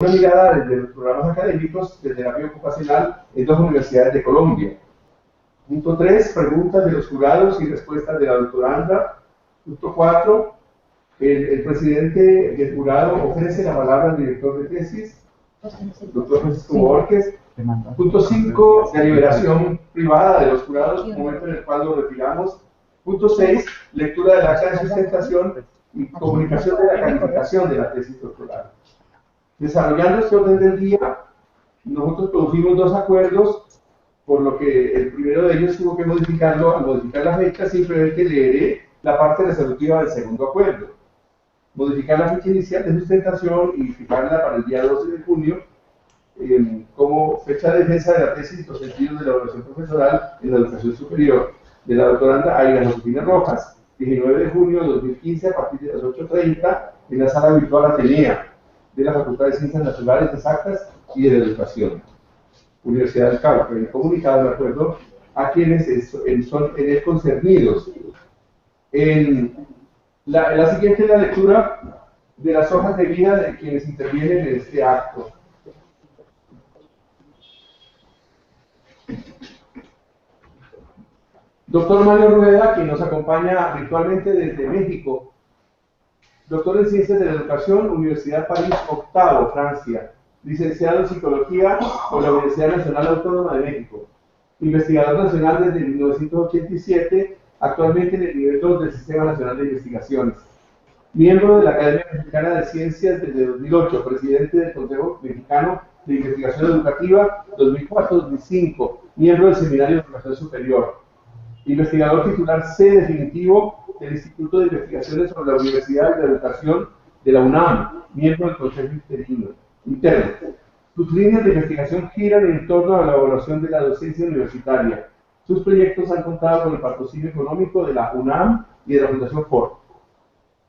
una mirada desde los programas académicos de terapia ocupacional en dos universidades de Colombia. Punto 3, preguntas de los jurados y respuestas de la doctoranda. Punto 4, el presidente del jurado ofrece la palabra al director de tesis, doctor Francisco Borges. Punto 5, deliberación privada de los jurados, momento en el cual lo retiramos. Punto 6, lectura del acta de sustentación y comunicación de la calificación de la tesis doctoral. Desarrollando este orden del día, nosotros producimos dos acuerdos, por lo que el primero de ellos tuvo que modificarlo. Al modificar la fecha, simplemente leeré la parte resolutiva del segundo acuerdo. Modificar la fecha inicial de sustentación y fijarla para el día 12 de junio como fecha de defensa de la tesis Los sentidos de la evaluación profesoral en la educación superior de la doctoranda Aida Josefina Rojas, 19 de junio de 2015 a partir de las 8:30 en la sala virtual Atenea de la Facultad de Ciencias Naturales, Exactas y de la Educación, Universidad del Cauca, en el comunicado de acuerdo a quienes son en él concernidos. La siguiente es la lectura de las hojas de vida de quienes intervienen en este acto. Doctor Mario Rueda, quien nos acompaña virtualmente desde México. Doctor en Ciencias de la Educación, Universidad París Octavo, Francia. Licenciado en Psicología por la Universidad Nacional Autónoma de México. Investigador nacional desde 1987, actualmente en el nivel 2 del Sistema Nacional de Investigaciones. Miembro de la Academia Mexicana de Ciencias desde 2008, presidente del Consejo Mexicano de Investigación Educativa 2004-2005, miembro del Seminario de Educación Superior. Investigador titular C definitivo del Instituto de Investigaciones sobre la Universidad y la Educación de la UNAM, miembro del Consejo Interno. Sus líneas de investigación giran en torno a la evaluación de la docencia universitaria. Sus proyectos han contado con el patrocinio económico de la UNAM y de la Fundación Ford.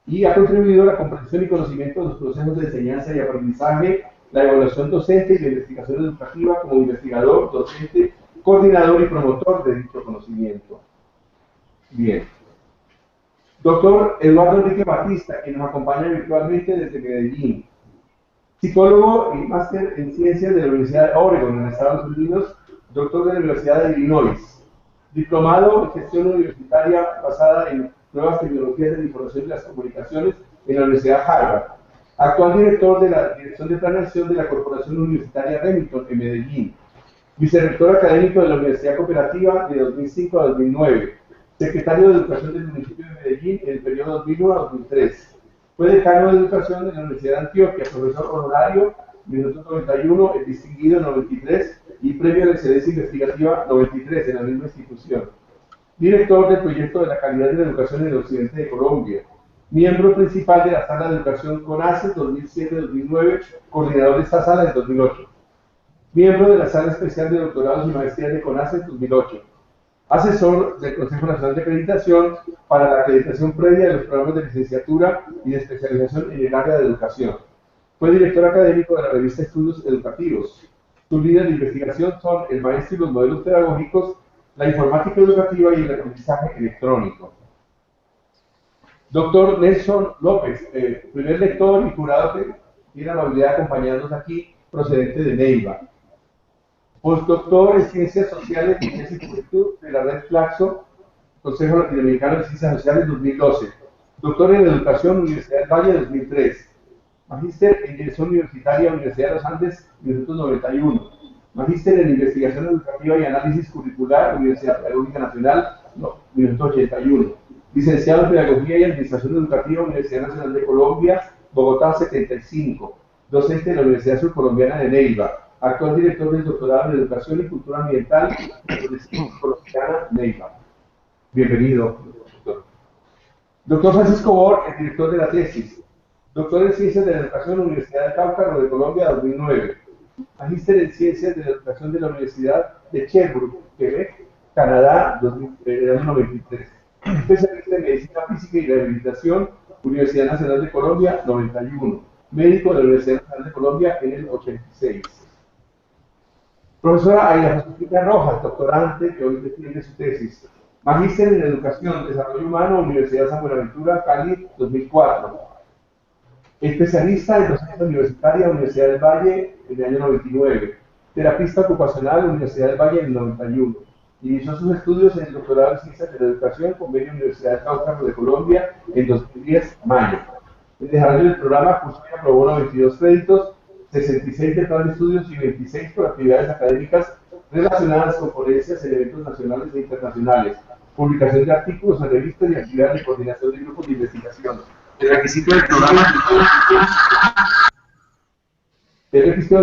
Y ha contribuido a la comprensión y conocimiento de los procesos de enseñanza y aprendizaje, la evaluación docente y la investigación educativa como investigador, docente, coordinador y promotor de dicho conocimiento. Bien. Doctor Eduardo Enrique Batista, que nos acompaña virtualmente desde Medellín. Psicólogo y máster en Ciencias de la Universidad de Oregon, en Estados Unidos, doctor de la Universidad de Illinois. Diplomado en Gestión Universitaria basada en Nuevas Tecnologías de la Información y las Comunicaciones en la Universidad Harvard. Actual director de la Dirección de Planeación de la Corporación Universitaria Remington en Medellín. Vicerrector académico de la Universidad Cooperativa de 2005 a 2009. Secretario de Educación del municipio de Medellín en el periodo 2001 a 2003. Fue decano de Educación de la Universidad de Antioquia, profesor honorario en 1991, el distinguido en 93 y premio de excelencia investigativa 93 en la misma institución. Director del proyecto de la calidad de la educación en el occidente de Colombia. Miembro principal de la sala de educación CONACET 2007-2009, coordinador de esta sala en 2008. Miembro de la sala especial de doctorados y maestrías de CONACET 2008. Asesor del Consejo Nacional de Acreditación para la acreditación previa de los programas de licenciatura y de especialización en el área de educación. Fue director académico de la revista Estudios Educativos. Sus líneas de investigación son el maestro y los modelos pedagógicos, la informática educativa y el aprendizaje electrónico. Doctor Nelson López, primer lector y jurado que tiene la amabilidad de acompañarnos aquí, procedente de Neiva. Postdoctor en Ciencias Sociales y Ciencias y Juventud de la Red Flaxo, Consejo Latinoamericano de Ciencias Sociales 2012. Doctor en Educación, Universidad del Valle 2003. Magíster en Dirección Universitaria, Universidad de los Andes 1991. Magíster en Investigación Educativa y Análisis Curricular, Universidad Pedagógica Nacional 1981. Licenciado en Pedagogía y Administración Educativa, Universidad Nacional de Colombia, Bogotá 75. Docente de la Universidad Surcolombiana de Neiva. Actual director del doctorado en Educación y Cultura Ambiental de la Universidad Colombiana Neiva. Bienvenido, doctor. Doctor Francisco Borges, director de la tesis. Doctor en Ciencias de la Educación, Universidad del Cauca, de Colombia, 2009. Magíster en Ciencias de la Educación de la Universidad de Sherbrooke, Quebec, Canadá, 1993. Especialista en Medicina Física y Rehabilitación, Universidad Nacional de Colombia, 91. Médico de la Universidad Nacional de Colombia en el 86. Profesora Aida Josefina Rojas, doctorante, que hoy defiende su tesis. Magíster en Educación, Desarrollo Humano, Universidad San Buenaventura, Cali, 2004. especialista en docencia universitaria, Universidad del Valle, en el año 99, terapista ocupacional, Universidad del Valle, en el 91. Inició sus estudios en el doctorado en Ciencias de la Educación, convenio Universidad de Cáucaso de Colombia, en 2010, mayo. El desarrollo del programa cursó y aprobó 92 créditos, 66 de plan de estudios y 26 por actividades académicas relacionadas con ponencias en eventos nacionales e internacionales, publicación de artículos en revistas y actividades de coordinación de grupos de investigación. El requisito del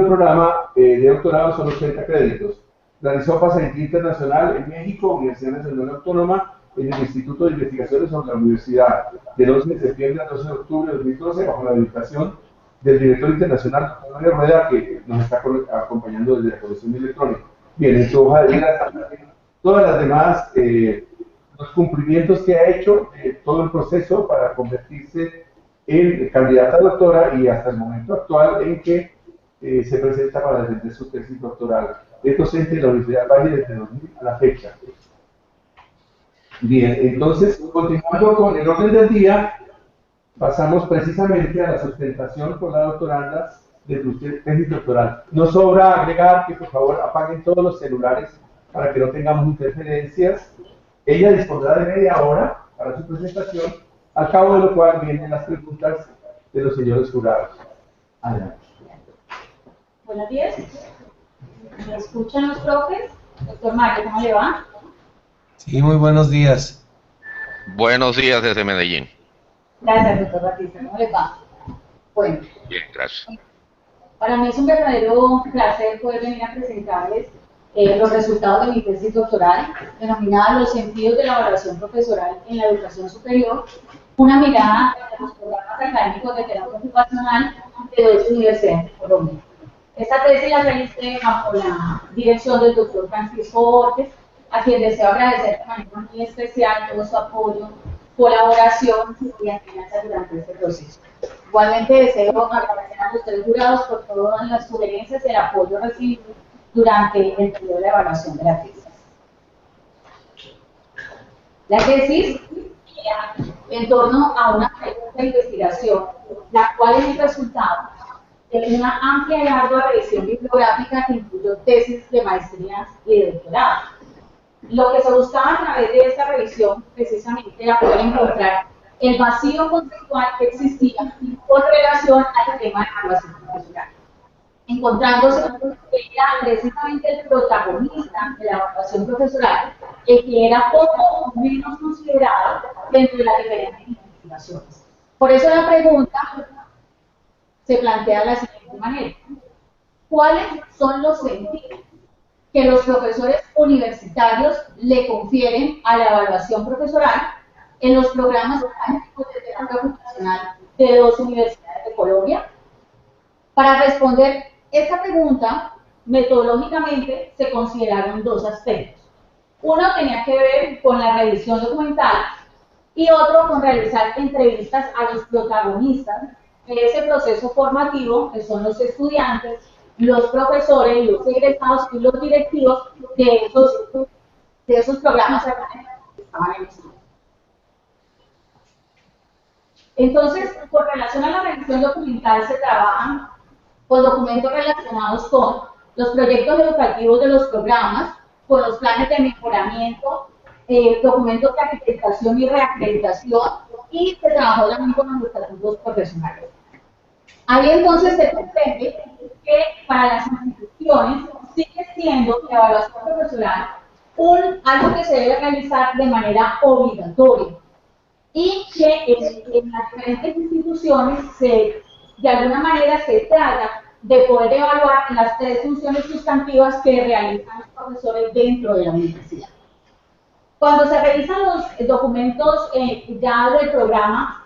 programa de doctorado son 80 créditos. Realizó pasantía internacional en México, Universidad Nacional Autónoma, en el Instituto de Investigaciones sobre la Universidad, del 11 de septiembre al 12 de octubre de 2012, bajo la dirección del director internacional, Dr. Mario Rueda, que nos está acompañando desde la Comisión Electrónica. Bien, en su hoja de vida, todas las demás, los cumplimientos que ha hecho, todo el proceso para convertirse en candidata a doctora y hasta el momento actual en que se presenta para defender su tesis doctoral. Es docente de la Universidad del Valle desde 2000 a la fecha. Bien, entonces, continuando con el orden del día, pasamos precisamente a la sustentación por la doctoranda de su tesis doctoral. No sobra agregar que por favor apaguen todos los celulares para que no tengamos interferencias. Ella dispondrá de media hora para su presentación, al cabo de lo cual vienen las preguntas de los señores jurados. Adelante. Buenos días. ¿Me escuchan los profes? Doctor Mario, ¿cómo le va? Sí, muy buenos días. Buenos días desde Medellín. Gracias, doctor Batista. ¿Cómo le va? Bueno. Bien, gracias. Para mí es un verdadero placer poder venir a presentarles los resultados de mi tesis doctoral, denominada Los sentidos de la evaluación profesoral en la educación superior, una mirada de los programas académicos de terapia ocupacional de 2 universidades de Colombia. Esta tesis la realicé bajo la dirección del doctor Francisco Borges, a quien deseo agradecer de manera muy especial todo su apoyo, colaboración y enseñanza durante este proceso. Igualmente deseo agradecer a los 3 jurados por todas las sugerencias y el apoyo recibido durante el periodo de evaluación de la tesis. La tesis gira en torno a una pregunta de investigación, la cual es el resultado de una amplia y ardua revisión bibliográfica que incluyó tesis de maestrías y de doctorado. Lo que se buscaba a través de esta revisión, precisamente, era poder encontrar el vacío conceptual que existía con relación al tema de evaluación profesional, encontrándose que era precisamente el protagonista de la evaluación profesional, el que era poco o menos considerado dentro de las diferentes investigaciones. Por eso la pregunta se plantea de la siguiente manera: ¿cuáles son los sentidos que los profesores universitarios le confieren a la evaluación profesoral en los programas académicos de terapia ocupacional de 2 universidades de Colombia? Para responder esta pregunta, metodológicamente se consideraron 2 aspectos. Uno tenía que ver con la revisión documental y otro con realizar entrevistas a los protagonistas de ese proceso formativo, que son los estudiantes, los profesores, los egresados y los directivos de esos programas académicos que estaban en estudio. Entonces, con relación a la revisión documental, se trabajan con documentos relacionados con los proyectos educativos de los programas, con los planes de mejoramiento, documentos de acreditación y reacreditación, y se trabajó también con los estatutos profesionales. Ahí entonces se comprende que para las instituciones sigue siendo la evaluación profesional algo que se debe realizar de manera obligatoria y que en las diferentes instituciones de alguna manera se trata de poder evaluar las 3 funciones sustantivas que realizan los profesores dentro de la universidad. Cuando se revisan los documentos ya del programa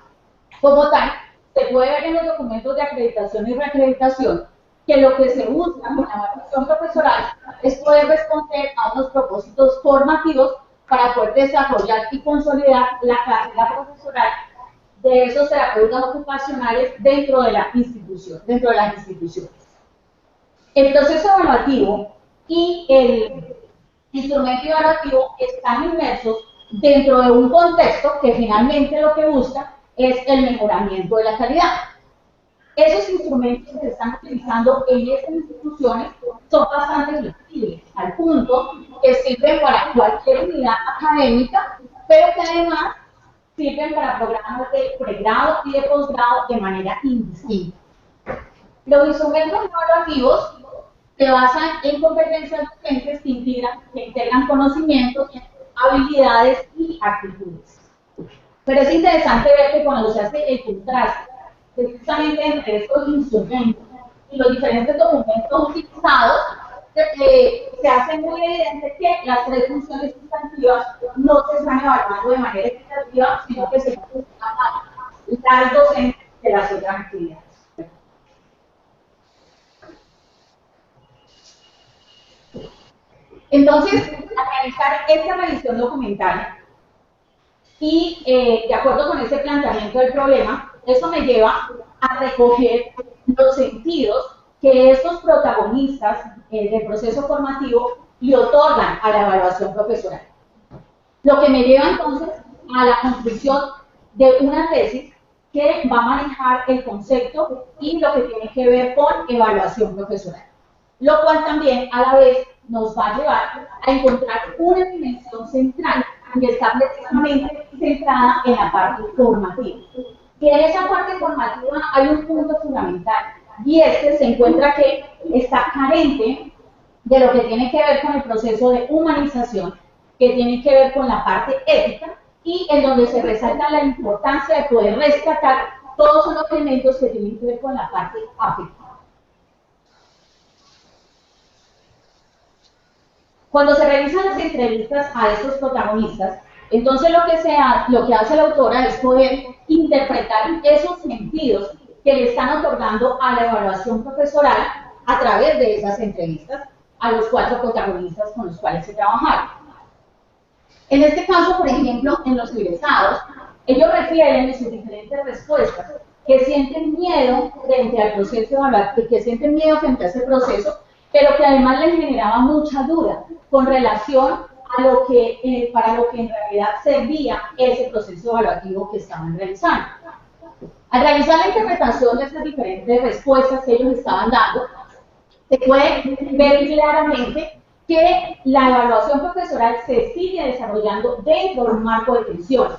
como tal, se puede ver en los documentos de acreditación y reacreditación que lo que se busca con la evaluación profesoral es poder responder a unos propósitos formativos para poder desarrollar y consolidar la carrera profesoral de esos terapeutas ocupacionales dentro de la institución, dentro de las instituciones. El proceso evaluativo y el instrumento evaluativo están inmersos dentro de un contexto que finalmente lo que busca es el mejoramiento de la calidad. Esos instrumentos que se están utilizando en estas instituciones son bastante flexibles, al punto que sirven para cualquier unidad académica, pero que además sirven para programas de pregrado y de posgrado de manera indistinta. Los instrumentos evaluativos se basan en competencias docentes que integran conocimientos, habilidades y actitudes. Pero es interesante ver que cuando se hace el contraste precisamente entre estos instrumentos y los diferentes documentos utilizados, se hace muy evidente que las tres funciones sustantivas no se están evaluando de manera equitativa, sino que se están las docentes de las otras actividades. Entonces, al realizar esta revisión documental y de acuerdo con ese planteamiento del problema, eso me lleva a recoger los sentidos que estos protagonistas del proceso formativo le otorgan a la evaluación profesional. Lo que me lleva entonces a la construcción de una tesis que va a manejar el concepto y lo que tiene que ver con evaluación profesional. Lo cual también a la vez nos va a llevar a encontrar una dimensión central y está precisamente centrada en la parte formativa. Y en esa parte formativa hay un punto fundamental, y es que se encuentra que está carente de lo que tiene que ver con el proceso de humanización, que tiene que ver con la parte ética, y en donde se resalta la importancia de poder rescatar todos los elementos que tienen que ver con la parte afectiva. Cuando se realizan las entrevistas a estos protagonistas, entonces lo que hace la autora es poder interpretar esos sentidos que le están otorgando a la evaluación profesoral a través de esas entrevistas a los 4 protagonistas con los cuales se trabajaron. En este caso, por ejemplo, en los egresados, ellos refieren en sus diferentes respuestas que sienten miedo frente al proceso evaluativo, que sienten miedo frente a ese proceso, pero que además les generaba mucha duda con relación a lo que, para lo que en realidad servía ese proceso evaluativo que estaban realizando. Al realizar la interpretación de estas diferentes respuestas que ellos estaban dando, se puede ver claramente que la evaluación profesoral se sigue desarrollando dentro de un marco de tensiones.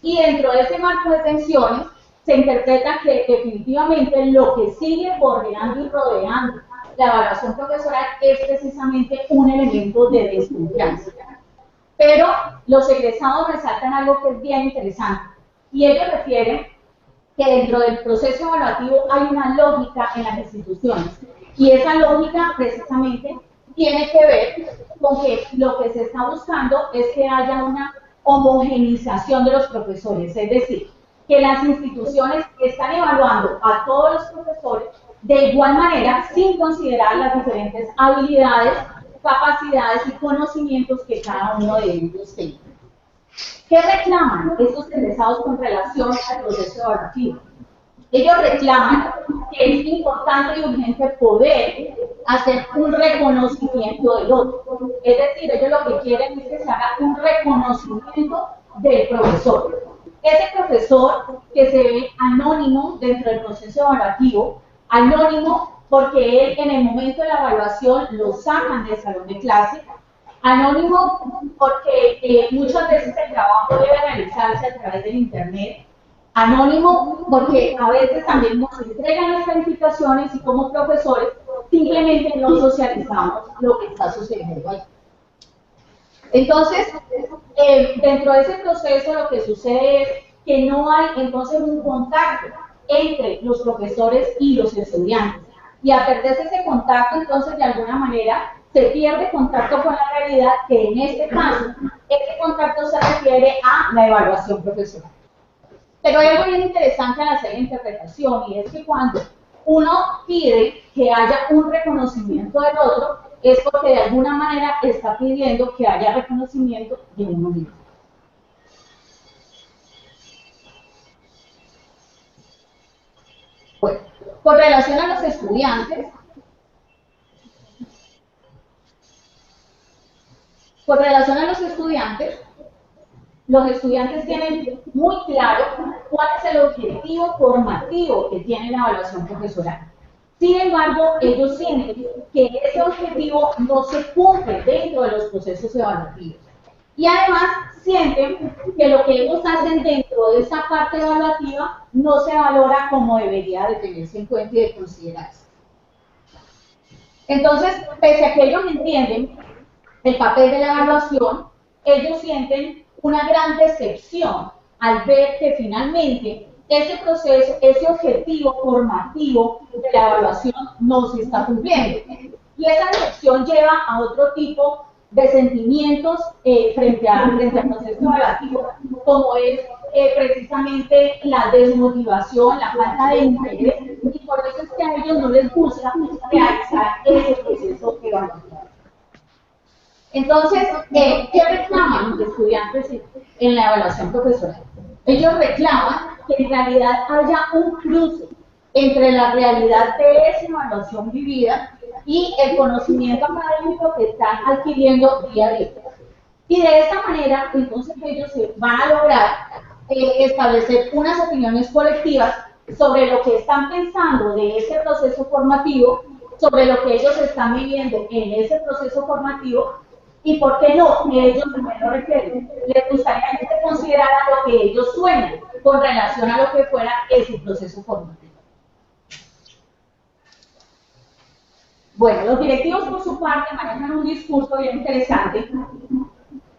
Y dentro de ese marco de tensiones se interpreta que definitivamente lo que sigue bordeando y rodeando la evaluación profesoral es precisamente un elemento de desconfianza. Pero los egresados resaltan algo que es bien interesante, y ellos refieren que dentro del proceso evaluativo hay una lógica en las instituciones, y esa lógica precisamente tiene que ver con que lo que se está buscando es que haya una homogeneización de los profesores, es decir, que las instituciones están evaluando a todos los profesores de igual manera, sin considerar las diferentes habilidades, capacidades y conocimientos que cada uno de ellos tenga. ¿Qué reclaman estos egresados con relación al proceso evaluativo? Ellos reclaman que es importante y urgente poder hacer un reconocimiento del otro. Es decir, ellos lo que quieren es que se haga un reconocimiento del profesor. Ese profesor que se ve anónimo dentro del proceso evaluativo, anónimo porque él en el momento de la evaluación lo sacan del salón de clase, anónimo porque muchas veces el trabajo debe realizarse a través del internet, anónimo porque a veces también nos entregan las calificaciones y como profesores simplemente no socializamos lo que está sucediendo ahí. Entonces, dentro de ese proceso lo que sucede es que no hay entonces un contacto entre los profesores y los estudiantes. Y a perderse ese contacto, entonces de alguna manera se pierde contacto con la realidad, que en este caso, este contacto se refiere a la evaluación profesional. Pero hay algo bien interesante al hacer la interpretación, y es que cuando uno pide que haya un reconocimiento del otro, es porque de alguna manera está pidiendo que haya reconocimiento de uno mismo. Bueno, con relación a los estudiantes, los estudiantes tienen muy claro cuál es el objetivo formativo que tiene la evaluación profesoral. Sin embargo, ellos sienten que ese objetivo no se cumple dentro de los procesos evaluativos. Y además sienten que lo que ellos hacen dentro de esa parte evaluativa no se valora como debería de tenerse en cuenta y de considerarse. Entonces, pese a que ellos entienden el papel de la evaluación, ellos sienten una gran decepción al ver que finalmente ese proceso, ese objetivo formativo de la evaluación no se está cumpliendo. Y esa decepción lleva a otro tipo de sentimientos frente al proceso evaluativo, como es precisamente la desmotivación, la falta de interés, y por eso es que a ellos no les gusta realizar ese proceso evaluativo. Entonces, ¿qué reclaman los estudiantes en la evaluación profesoral? Ellos reclaman que en realidad haya un cruce entre la realidad de esa evaluación vivida y el conocimiento académico que están adquiriendo día a día. Y de esta manera, entonces, ellos van a lograr establecer unas opiniones colectivas sobre lo que están pensando de ese proceso formativo, sobre lo que ellos están viviendo en ese proceso formativo, y por qué no, ellos también lo requieren. Les gustaría que se considerara lo que ellos sueñan con relación a lo que fuera ese proceso formativo. Bueno, los directivos por su parte manejan un discurso bien interesante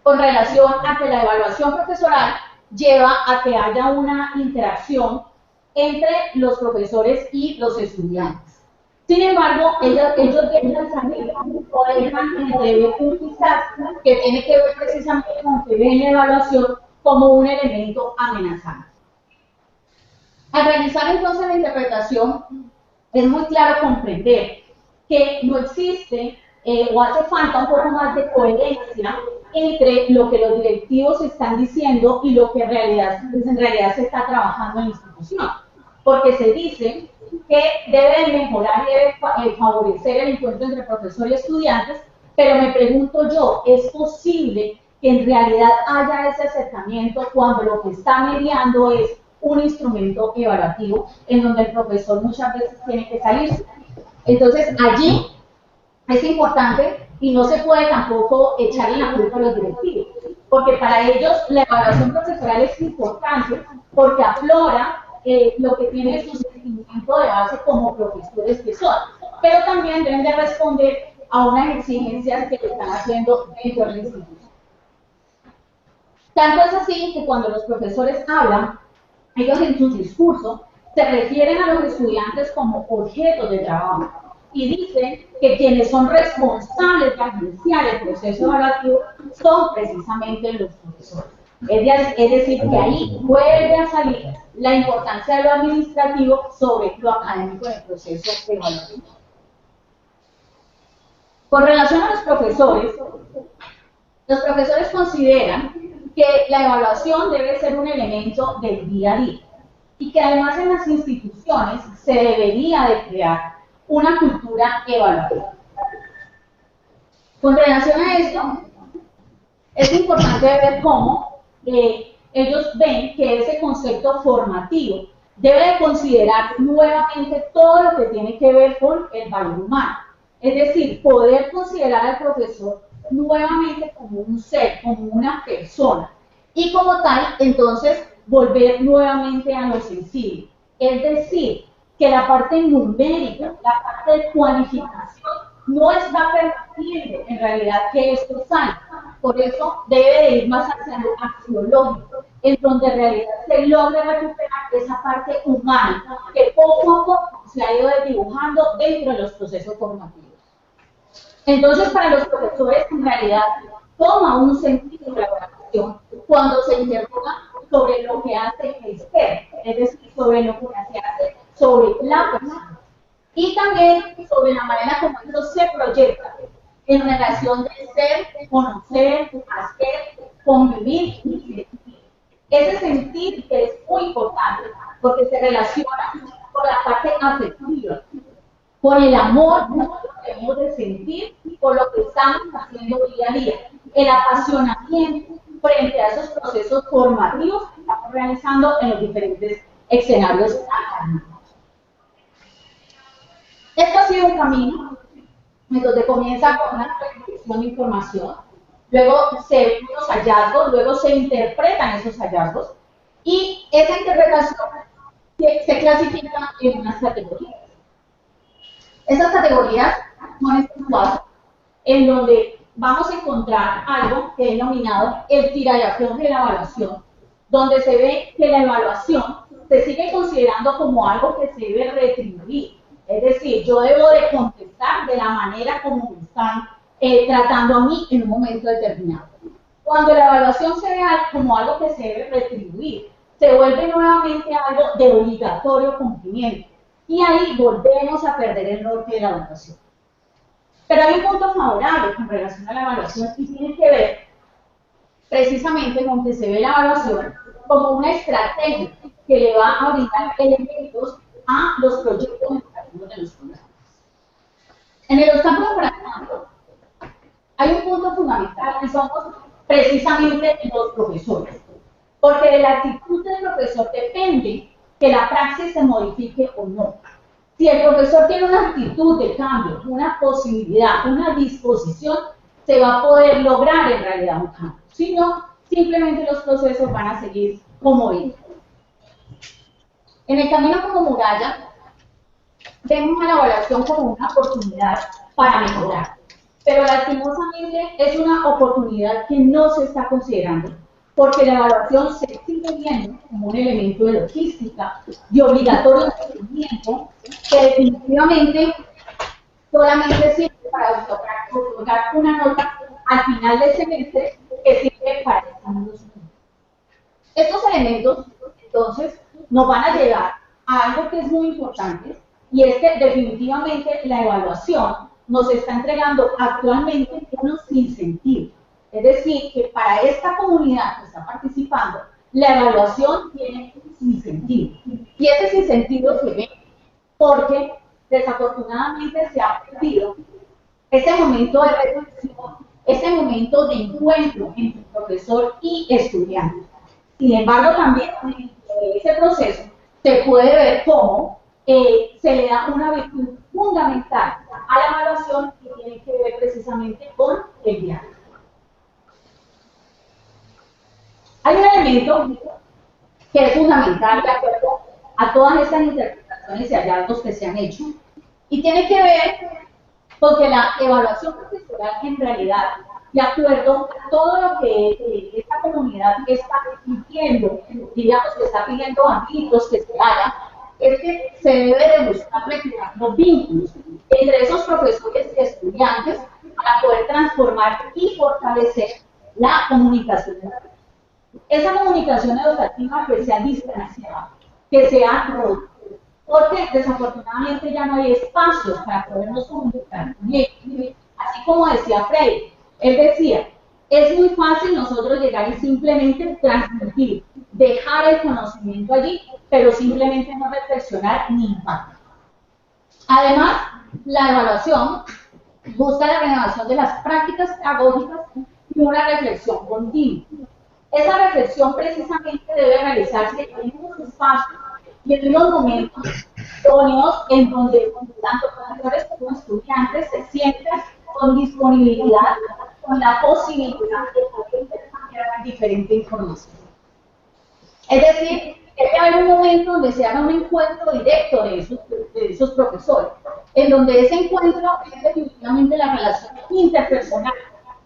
con relación a que la evaluación profesoral lleva a que haya una interacción entre los profesores y los estudiantes. Sin embargo, ellos dejan salir o dejan entrever un vistazo que tiene que ver precisamente con que ven la evaluación como un elemento amenazante. Al realizar entonces la interpretación, es muy claro comprender que no existe o hace falta un poco más de coherencia entre lo que los directivos están diciendo y lo que en realidad se está trabajando en la institución. Porque se dice que debe mejorar y debe favorecer el encuentro entre profesor y estudiantes, pero me pregunto yo, ¿es posible que en realidad haya ese acercamiento cuando lo que está mediando es un instrumento evaluativo en donde el profesor muchas veces tiene que salirse? Entonces, allí es importante y no se puede tampoco echarle la culpa a los directivos, porque para ellos la evaluación profesoral es importante porque aflora lo que tiene su sentimiento de base como profesores que son, pero también deben de responder a unas exigencias que le están haciendo dentro de la institución. Tanto es así que cuando los profesores hablan, ellos en sus discursos se refieren a los estudiantes como objetos de trabajo y dicen que quienes son responsables de iniciar el proceso evaluativo son precisamente los profesores. Es decir, que ahí vuelve a salir la importancia de lo administrativo sobre lo académico del proceso evaluativo. Con relación a los profesores consideran que la evaluación debe ser un elemento del día a día y que además en las instituciones se debería de crear una cultura evaluativa. Con relación a esto, es importante ver cómo ellos ven que ese concepto formativo debe de considerar nuevamente todo lo que tiene que ver con el valor humano. Es decir, poder considerar al profesor nuevamente como un ser, como una persona. Y como tal, entonces, volver nuevamente a lo sensible. Es decir, que la parte numérica, la parte de cualificación, no está permitiendo en realidad que esto salga. Por eso debe de ir más hacia lo axiológico, en donde en realidad se logre recuperar esa parte humana que poco a poco se ha ido desdibujando dentro de los procesos formativos. Entonces, para los profesores, en realidad, toma un sentido la evaluación cuando se interroga sobre lo que hace el ser, es decir, sobre lo que se hace sobre la persona. Y también sobre la manera como esto se proyecta en relación de ser, conocer, hacer, convivir y sentir. Ese sentir que es muy importante porque se relaciona con la parte afectiva, con el amor que debemos de sentir por lo que estamos haciendo día a día, el apasionamiento frente a esos procesos formativos que estamos realizando en los diferentes escenarios académicos. Esto ha sido un camino en donde comienza con una recolección de información, luego se ven los hallazgos, luego se interpretan esos hallazgos y esa interpretación se clasifica en unas categorías. Esas categorías son estas cuatro, en donde vamos a encontrar algo que he denominado el tirallación de la evaluación, donde se ve que la evaluación se sigue considerando como algo que se debe retribuir. Es decir, yo debo de contestar de la manera como me están tratando a mí en un momento determinado. Cuando la evaluación se ve como algo que se debe retribuir, se vuelve nuevamente algo de obligatorio cumplimiento. Y ahí volvemos a perder el norte de la evaluación. Pero hay un punto favorable con relación a la evaluación y tiene que ver precisamente con que se ve la evaluación como una estrategia que le va a brindar elementos a los proyectos educativos de los programas. En los campos de fraccionamiento hay un punto fundamental que somos precisamente los profesores, porque de la actitud del profesor depende que la praxis se modifique o no. Si el profesor tiene una actitud de cambio, una posibilidad, una disposición, se va a poder lograr en realidad un cambio. Si no, simplemente los procesos van a seguir como vienen. En el camino como muralla, vemos a la evaluación como una oportunidad para mejorar, pero lastimosamente es una oportunidad que no se está considerando, porque la evaluación se sigue viendo como un elemento de logística, de obligatorio seguimiento, que definitivamente solamente sirve para otorgar una nota al final del semestre que sirve para exámenes. Estos elementos, entonces, nos van a llevar a algo que es muy importante, y es que definitivamente la evaluación nos está entregando actualmente unos incentivos. Es decir, que para esta comunidad que está participando, la evaluación tiene incentivos. Y ese incentivo se ve porque desafortunadamente se ha perdido ese momento de reflexión, ese momento de encuentro entre profesor y estudiante. Sin embargo, también en ese proceso se puede ver cómo se le da una virtud fundamental a la evaluación que tiene que ver precisamente con el diálogo. Hay un elemento que es fundamental de acuerdo a todas estas interpretaciones y hallazgos que se han hecho, y tiene que ver con que la evaluación profesional en realidad, de acuerdo a todo lo que esta comunidad está pidiendo, digamos que está pidiendo a gritos que se haga, es que se debe de buscar recrear los vínculos entre esos profesores y estudiantes para poder transformar y fortalecer la comunicación educativa. Esa comunicación educativa que se ha distanciado, que se ha roto, porque desafortunadamente ya no hay espacios para podernos comunicar con ellos. Así como decía Freire, él decía, es muy fácil nosotros llegar y simplemente transmitir, dejar el conocimiento allí, pero simplemente no reflexionar ni impactar. Además, la evaluación busca la renovación de las prácticas pedagógicas y una reflexión continua. Esa reflexión precisamente debe realizarse en unos espacios y en unos momentos idóneos en donde tanto profesores como estudiantes se sientan con disponibilidad, con la posibilidad de poder intercambiar diferente información. Es decir, debe haber un momento donde se haga un encuentro directo de esos profesores, en donde ese encuentro es definitivamente la relación interpersonal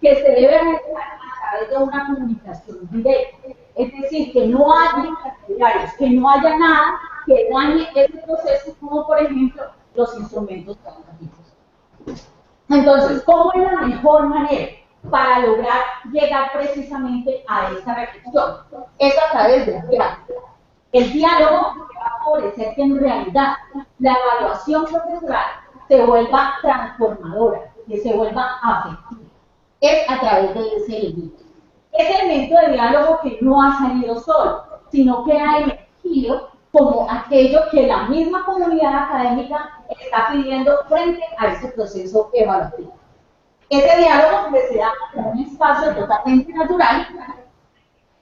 que se debe realizar a través de una comunicación directa. Es decir, que no haya intermediarios, que no haya nada que dañe ese proceso, como por ejemplo los instrumentos educativos. Entonces, ¿cómo es la mejor manera para lograr llegar precisamente a esa reflexión? Es a través del diálogo. El diálogo va a favorecer que en realidad la evaluación profesional se vuelva transformadora, que se vuelva afectiva. Es a través de ese elemento. Ese elemento de diálogo que no ha salido solo, sino que ha emergido como aquello que la misma comunidad académica está pidiendo frente a ese proceso evaluativo. Ese diálogo que se da en un espacio totalmente natural,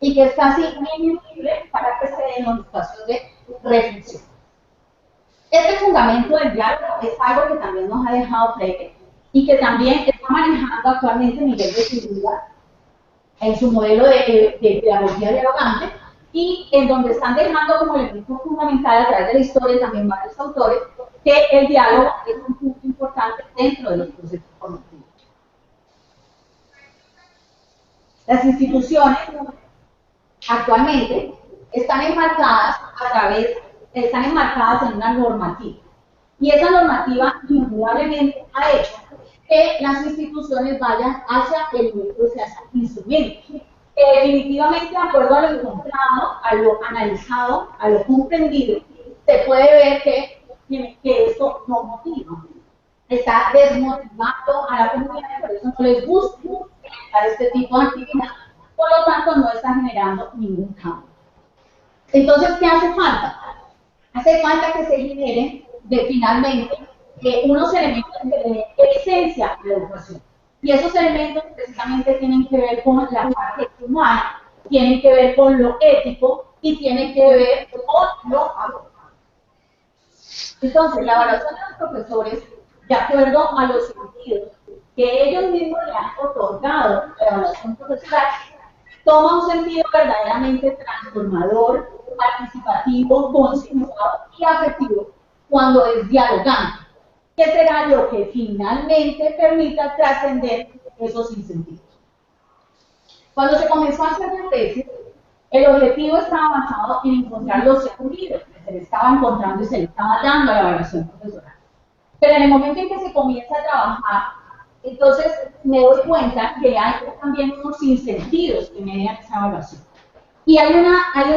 y que es casi ineludible para que se den los espacios de reflexión. Este fundamento del diálogo es algo que también nos ha dejado Freire y que también está manejando actualmente Miguel de Zúñiga en su modelo de pedagogía dialogante, y en donde están dejando como elemento fundamental a través de la historia también varios autores que el diálogo es un punto importante dentro de los procesos formativos. Las instituciones actualmente están enmarcadas en una normativa, y esa normativa indudablemente ha hecho que las instituciones vayan hacia elementos y hacia instrumentos. Definitivamente, de acuerdo a lo encontrado, a lo analizado, a lo comprendido, se puede ver que esto no motiva. Está desmotivando a la comunidad, por eso no les gusta realizar este tipo de actividad, por lo tanto no está generando ningún cambio. Entonces, ¿qué hace falta? Hace falta que se generen finalmente unos elementos que den esencia a la educación. Y esos elementos precisamente tienen que ver con la parte humana, tienen que ver con lo ético y tienen que ver con lo amoroso. Entonces, la evaluación de los profesores, de acuerdo a los sentidos que ellos mismos le han otorgado a la evaluación profesional, toma un sentido verdaderamente transformador, participativo, consensuado y afectivo cuando es dialogante, que será lo que finalmente permita trascender esos incentivos. Cuando se comenzó a hacer la tesis, el objetivo estaba basado en encontrar los sentidos que se le estaba encontrando y se le estaba dando a la evaluación profesional. Pero en el momento en que se comienza a trabajar, entonces me doy cuenta que hay también unos sinsentidos que median esa evaluación. Y hay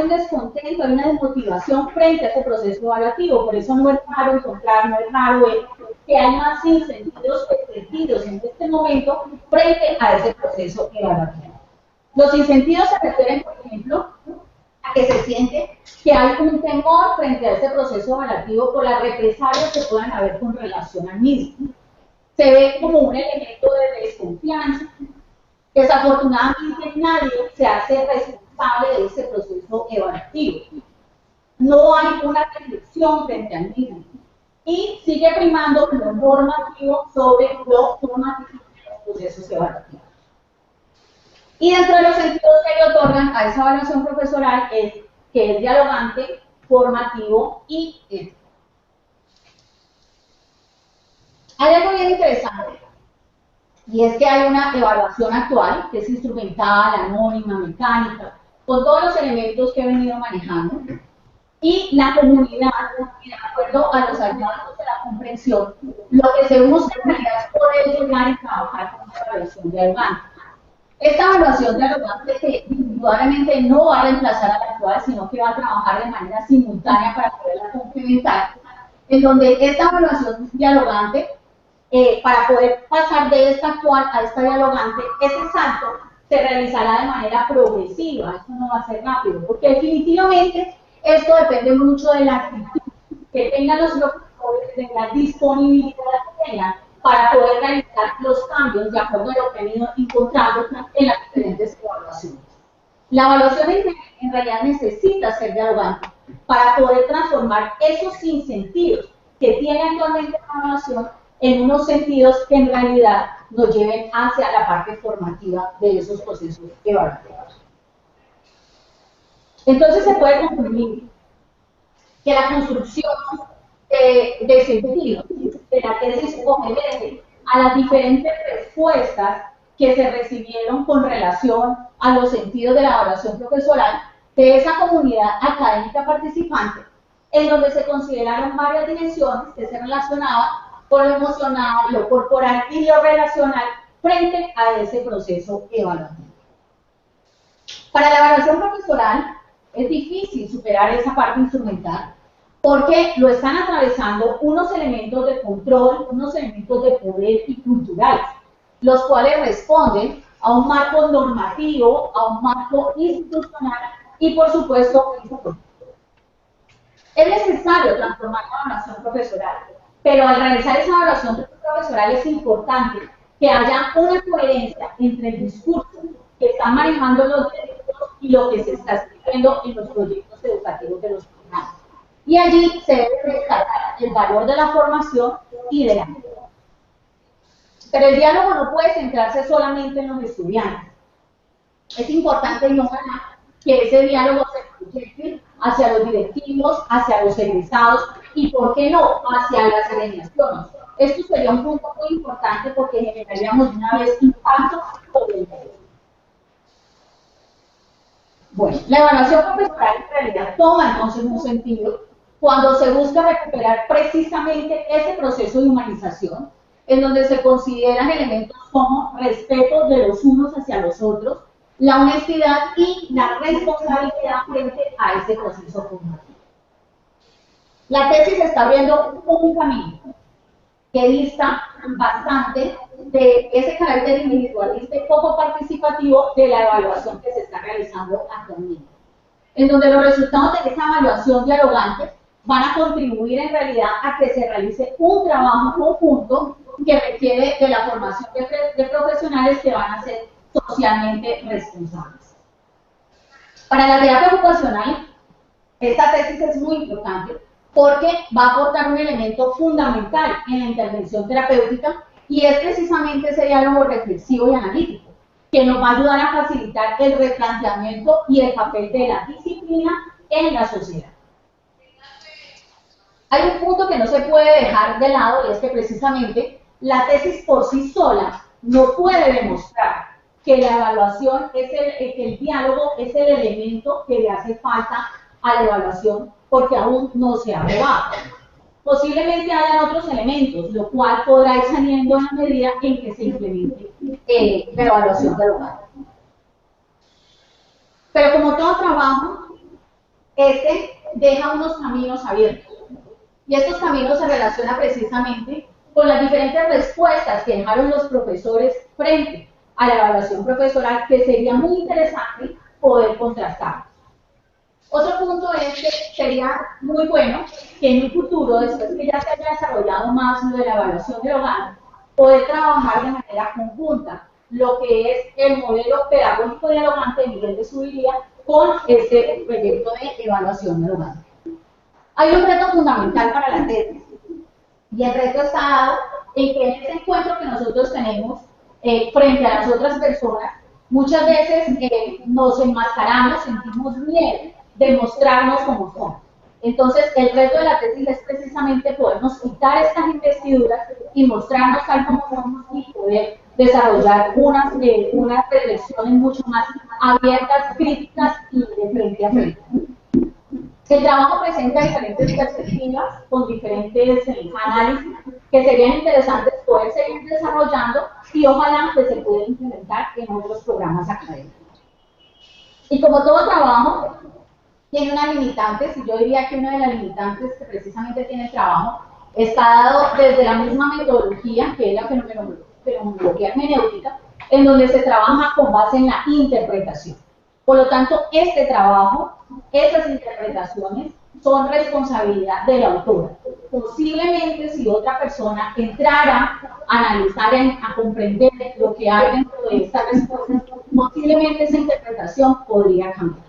un descontento, hay una desmotivación frente a ese proceso evaluativo. Por eso no es raro encontrar, no es raro ver que hay más sinsentidos que sentidos en este momento frente a ese proceso evaluativo. Los sinsentidos se refieren, por ejemplo, a que se siente que hay un temor frente a ese proceso evaluativo por las represalias que puedan haber con relación al mismo. Se ve como un elemento de desconfianza. Desafortunadamente nadie se hace responsable de ese proceso evaluativo. No hay una reflexión frente al mismo. Y sigue primando lo normativo sobre lo normativo de los procesos evaluativos. Y dentro de los sentidos que le otorgan a esa evaluación profesoral es que es dialogante, formativo y ético. Hay algo bien interesante, y es que hay una evaluación actual, que es instrumental, anónima, mecánica, con todos los elementos que he venido manejando, y la comunidad, de acuerdo a los hallazgos de la comprensión, lo que se busca en realidad es poder llegar y trabajar con esta evaluación dialogante. Esta evaluación dialogante que indudablemente no va a reemplazar a la actual, sino que va a trabajar de manera simultánea para poderla complementar, en donde esta evaluación dialogante, para poder pasar de esta actual a esta dialogante, ese salto se realizará de manera progresiva, esto no va a ser rápido, porque definitivamente esto depende mucho de la actitud que tengan los profesores, de la disponibilidad que tengan para poder realizar los cambios de acuerdo a lo que han ido encontrando en las diferentes evaluaciones. La evaluación en realidad necesita ser dialogante para poder transformar esos sinsentidos que tiene actualmente la evaluación en unos sentidos que en realidad nos lleven hacia la parte formativa de esos procesos evaluativos. Entonces se puede concluir que la construcción de sentido de la tesis obedece a las diferentes respuestas que se recibieron con relación a los sentidos de la evaluación profesoral de esa comunidad académica participante, en donde se consideraron varias dimensiones que se relacionaban con lo emocional, lo corporal y lo relacional frente a ese proceso evaluativo. Para la evaluación profesoral es difícil superar esa parte instrumental porque lo están atravesando unos elementos de control, unos elementos de poder y culturales, los cuales responden a un marco normativo, a un marco institucional y, por supuesto, es necesario transformar la evaluación profesoral, pero al realizar esa evaluación profesoral es importante que haya una coherencia entre el discurso que están manejando los directores y lo que se está escribiendo en los proyectos educativos de los programas. Y allí se debe destacar el valor de la formación y de la vida. Pero el diálogo no puede centrarse solamente en los estudiantes. Es importante y ojalá que ese diálogo se proyecte hacia los directivos, hacia los egresados y, ¿por qué no?, hacia las agremiaciones. Esto sería un punto muy importante porque generaríamos una vez impacto sobre el medio. Bueno, la evaluación profesional en realidad toma entonces un sentido cuando se busca recuperar precisamente ese proceso de humanización, en donde se consideran elementos como respeto de los unos hacia los otros, la honestidad y la responsabilidad frente a ese proceso formativo. La tesis está abriendo un camino que dista bastante de ese carácter individualista y poco participativo de la evaluación que se está realizando actualmente, en donde los resultados de esa evaluación dialogante van a contribuir en realidad a que se realice un trabajo conjunto que requiere de la formación de profesionales que van a ser socialmente responsables. Para la terapia ocupacional, esta tesis es muy importante porque va a aportar un elemento fundamental en la intervención terapéutica y es precisamente ese diálogo reflexivo y analítico, que nos va a ayudar a facilitar el replanteamiento y el papel de la disciplina en la sociedad. Hay un punto que no se puede dejar de lado y es que precisamente la tesis por sí sola no puede demostrar que la evaluación, que el diálogo es el elemento que le hace falta a la evaluación porque aún no se ha probado. Posiblemente hayan otros elementos, lo cual podrá ir saliendo en la medida en que se implemente la evaluación del hogar. Pero como todo trabajo, este deja unos caminos abiertos. Y estos caminos se relacionan precisamente con las diferentes respuestas que dejaron los profesores frente a la evaluación profesoral, que sería muy interesante poder contrastar. Otro punto es que sería muy bueno que en un futuro, después que ya se haya desarrollado más lo de la evaluación del hogar, poder trabajar de manera conjunta lo que es el modelo pedagógico dialogante de Miguel de Zuviría con este proyecto de evaluación del hogar. Hay un reto fundamental para la tesis, y el reto está dado en que en ese encuentro que nosotros tenemos frente a las otras personas, muchas veces nos enmascaramos, sentimos miedo de mostrarnos como somos. Entonces, el reto de la tesis es precisamente podernos quitar estas investiduras y mostrarnos tal como somos y poder desarrollar unas reflexiones mucho más abiertas, críticas y de frente a frente. El trabajo presenta diferentes perspectivas con diferentes análisis que serían interesantes poder seguir desarrollando y ojalá que se puedan implementar en otros programas académicos. Y como todo trabajo, tiene unas limitantes, y yo diría que una de las limitantes que precisamente tiene el trabajo está dado desde la misma metodología, que es la fenomenología hermenéutica, en donde se trabaja con base en la interpretación. Por lo tanto, este trabajo, esas interpretaciones, son responsabilidad del autor. Posiblemente si otra persona entrara a analizar, a comprender lo que hay dentro de esta respuesta, posiblemente esa interpretación podría cambiar.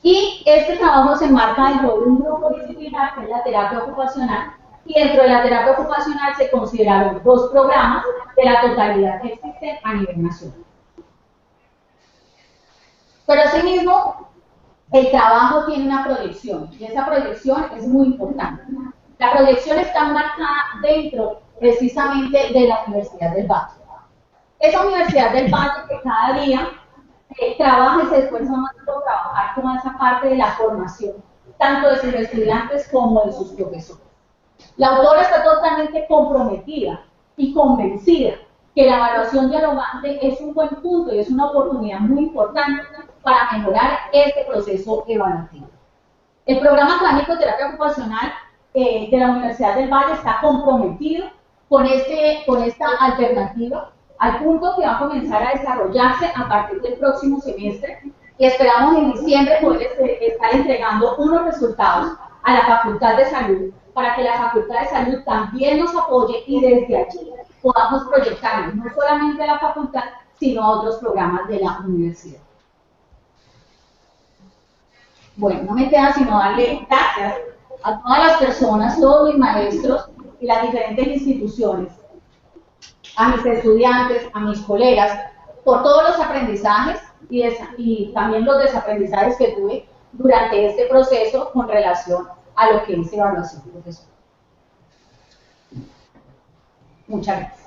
Y este trabajo se enmarca dentro de un grupo disciplinar que es la terapia ocupacional, y dentro de la terapia ocupacional se consideraron 2 programas de la totalidad que existen a nivel nacional. Pero asimismo, el trabajo tiene una proyección, y esa proyección es muy importante. La proyección está marcada dentro, precisamente, de la Universidad del Valle. Esa Universidad del Valle que cada día trabaja y se esfuerza más por trabajar con esa parte de la formación, tanto de sus estudiantes como de sus profesores. La autora está totalmente comprometida y convencida que la evaluación dialogante es un buen punto y es una oportunidad muy importante para mejorar este proceso evaluativo. El programa académico de terapia ocupacional de la Universidad del Valle está comprometido con esta alternativa, al punto que va a comenzar a desarrollarse a partir del próximo semestre, y esperamos en diciembre poder estar entregando unos resultados a la Facultad de Salud, para que la Facultad de Salud también nos apoye y desde allí podamos proyectarnos no solamente a la facultad, sino a otros programas de la universidad. Bueno, no me queda sino darle gracias a todas las personas, todos mis maestros y las diferentes instituciones, a mis estudiantes, a mis colegas, por todos los aprendizajes y también los desaprendizajes que tuve durante este proceso con relación a lo que es evaluación profesional. Muchas gracias.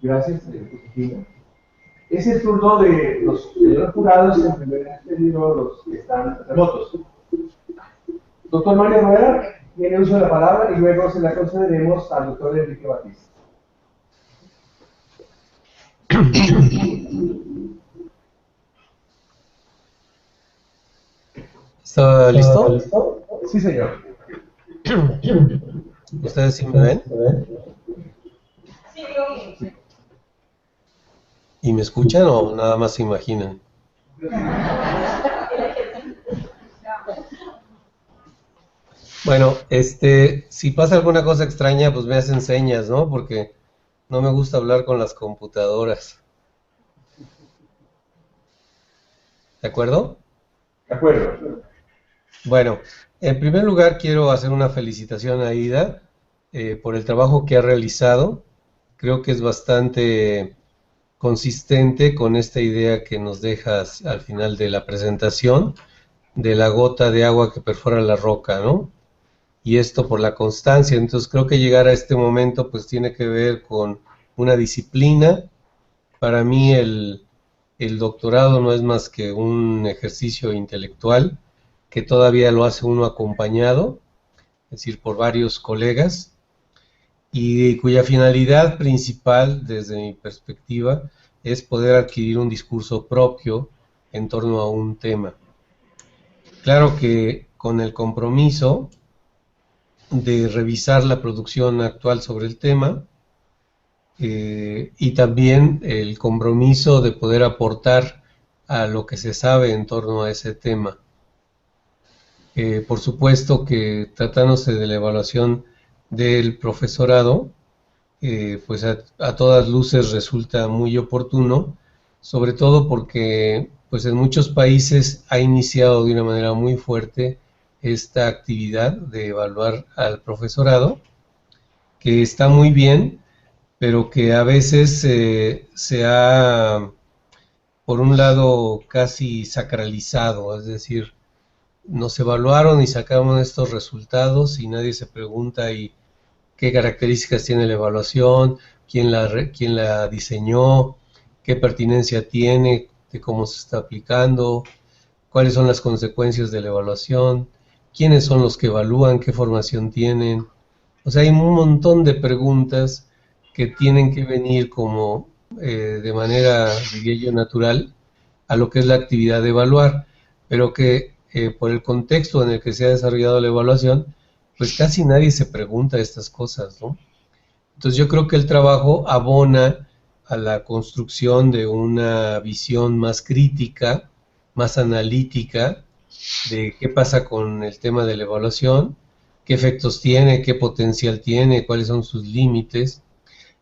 Gracias, Josefina. Es el turno de los señores jurados, en primer término los que están remotos. Doctor Mario Rueda tiene uso de la palabra y luego se la concederemos al doctor Enrique Batista. ¿Está listo? Sí, señor. ¿Ustedes sí me ven? ¿Y me escuchan o nada más se imaginan? Bueno, si pasa alguna cosa extraña, pues me hacen señas, ¿no? Porque no me gusta hablar con las computadoras. ¿De acuerdo? De acuerdo. Bueno, en primer lugar quiero hacer una felicitación a Ida por el trabajo que ha realizado. Creo que es bastante consistente con esta idea que nos dejas al final de la presentación, de la gota de agua que perfora la roca, ¿no? Y esto por la constancia. Entonces creo que llegar a este momento pues tiene que ver con una disciplina. Para mí el doctorado no es más que un ejercicio intelectual que todavía lo hace uno acompañado, es decir, por varios colegas, y cuya finalidad principal, desde mi perspectiva, es poder adquirir un discurso propio en torno a un tema. Claro que con el compromiso de revisar la producción actual sobre el tema, y también el compromiso de poder aportar a lo que se sabe en torno a ese tema. Por supuesto que tratándose de la evaluación del profesorado, pues a todas luces resulta muy oportuno, sobre todo porque pues en muchos países ha iniciado de una manera muy fuerte esta actividad de evaluar al profesorado, que está muy bien, pero que a veces se ha, por un lado, casi sacralizado, es decir, nos evaluaron y sacamos estos resultados y nadie se pregunta y qué características tiene la evaluación, quién la diseñó, qué pertinencia tiene, de cómo se está aplicando, cuáles son las consecuencias de la evaluación, quiénes son los que evalúan, qué formación tienen. O sea, hay un montón de preguntas que tienen que venir como de manera, diría yo, natural a lo que es la actividad de evaluar, pero que por el contexto en el que se ha desarrollado la evaluación, pues casi nadie se pregunta estas cosas, ¿no? Entonces yo creo que el trabajo abona a la construcción de una visión más crítica, más analítica, de qué pasa con el tema de la evaluación, qué efectos tiene, qué potencial tiene, cuáles son sus límites.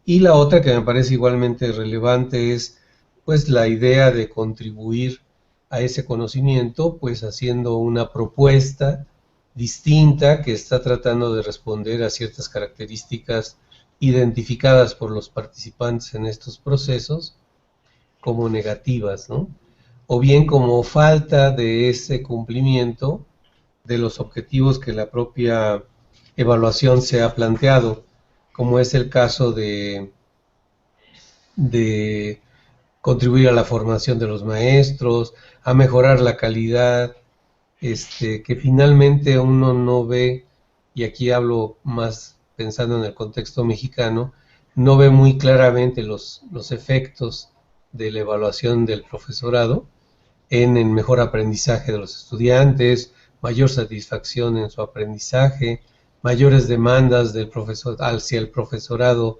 Y la otra que me parece igualmente relevante es pues la idea de contribuir a ese conocimiento, pues haciendo una propuesta distinta que está tratando de responder a ciertas características identificadas por los participantes en estos procesos como negativas, ¿no? O bien como falta de ese cumplimiento de los objetivos que la propia evaluación se ha planteado, como es el caso de contribuir a la formación de los maestros, a mejorar la calidad, que finalmente uno no ve, y aquí hablo más pensando en el contexto mexicano, no ve muy claramente los efectos de la evaluación del profesorado en el mejor aprendizaje de los estudiantes, mayor satisfacción en su aprendizaje, mayores demandas del profesor hacia el profesorado,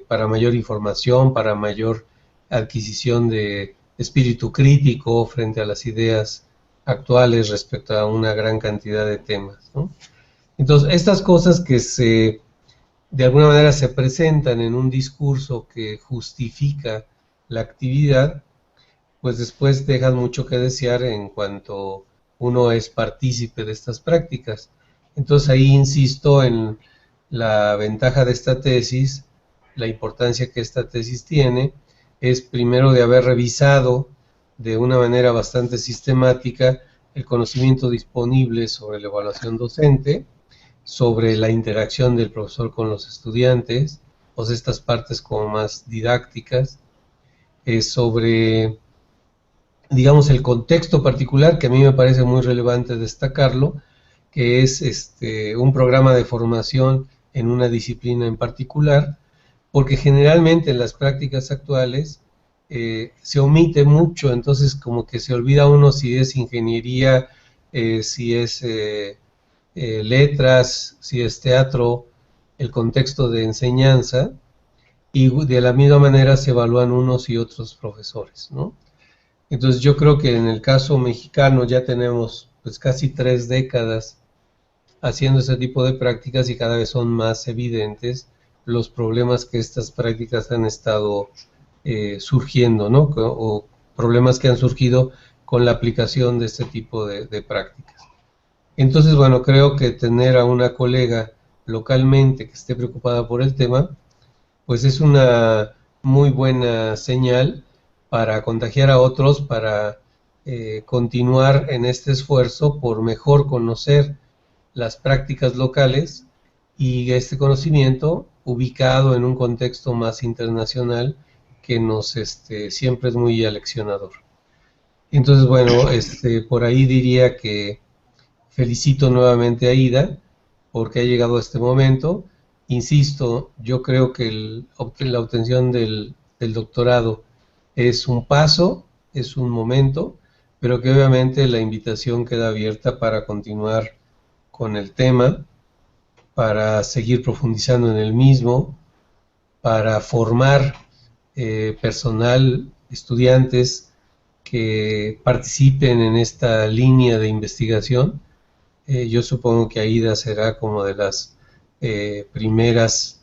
para mayor información, para mayor adquisición de espíritu crítico frente a las ideas actuales respecto a una gran cantidad de temas, ¿no? Entonces, estas cosas que de alguna manera se presentan en un discurso que justifica la actividad, pues después dejan mucho que desear en cuanto uno es partícipe de estas prácticas. Entonces ahí insisto en la ventaja de esta tesis, la importancia que esta tesis tiene, es primero de haber revisado de una manera bastante sistemática el conocimiento disponible sobre la evaluación docente, sobre la interacción del profesor con los estudiantes, o sea, estas partes como más didácticas, sobre, digamos, el contexto particular, que a mí me parece muy relevante destacarlo, que es un programa de formación en una disciplina en particular, porque generalmente en las prácticas actuales se omite mucho, entonces como que se olvida uno si es ingeniería, si es letras, si es teatro, el contexto de enseñanza, y de la misma manera se evalúan unos y otros profesores, ¿no? Entonces yo creo que en el caso mexicano ya tenemos pues casi 3 décadas haciendo ese tipo de prácticas y cada vez son más evidentes los problemas que estas prácticas han estado surgiendo, ¿no? O problemas que han surgido con la aplicación de este tipo de prácticas. Entonces, bueno, creo que tener a una colega localmente que esté preocupada por el tema, pues es una muy buena señal para contagiar a otros, para continuar en este esfuerzo por mejor conocer las prácticas locales y este conocimiento ubicado en un contexto más internacional que nos siempre es muy aleccionador. Entonces, bueno, por ahí diría que felicito nuevamente a Ida porque ha llegado a este momento. Insisto, yo creo que la obtención del doctorado es un paso, es un momento, pero que obviamente la invitación queda abierta para continuar con el tema, para seguir profundizando en el mismo, para formar personal, estudiantes que participen en esta línea de investigación. Yo supongo que AIDA será como de las primeras,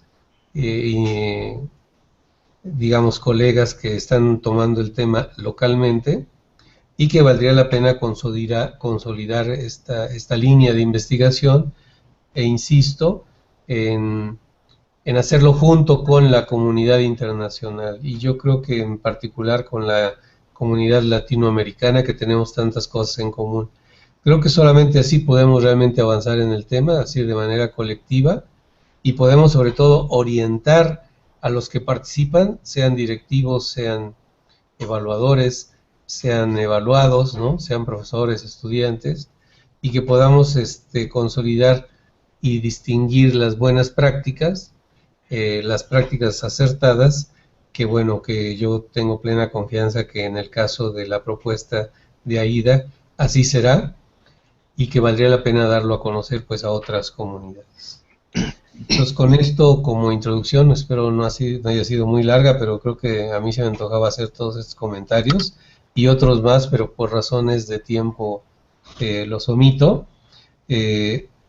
digamos, colegas que están tomando el tema localmente y que valdría la pena consolidar esta línea de investigación e insisto en hacerlo junto con la comunidad internacional y yo creo que en particular con la comunidad latinoamericana que tenemos tantas cosas en común. Creo que solamente así podemos realmente avanzar en el tema, así de manera colectiva, y podemos sobre todo orientar a los que participan, sean directivos, sean evaluadores, sean evaluados, ¿no? Sean profesores, estudiantes, y que podamos consolidar y distinguir las buenas prácticas, las prácticas acertadas, que bueno, que yo tengo plena confianza que en el caso de la propuesta de AIDA, así será, y que valdría la pena darlo a conocer pues a otras comunidades. Entonces con esto como introducción, espero no haya sido muy larga, pero creo que a mí se me antojaba hacer todos estos comentarios y otros más, pero por razones de tiempo los omito.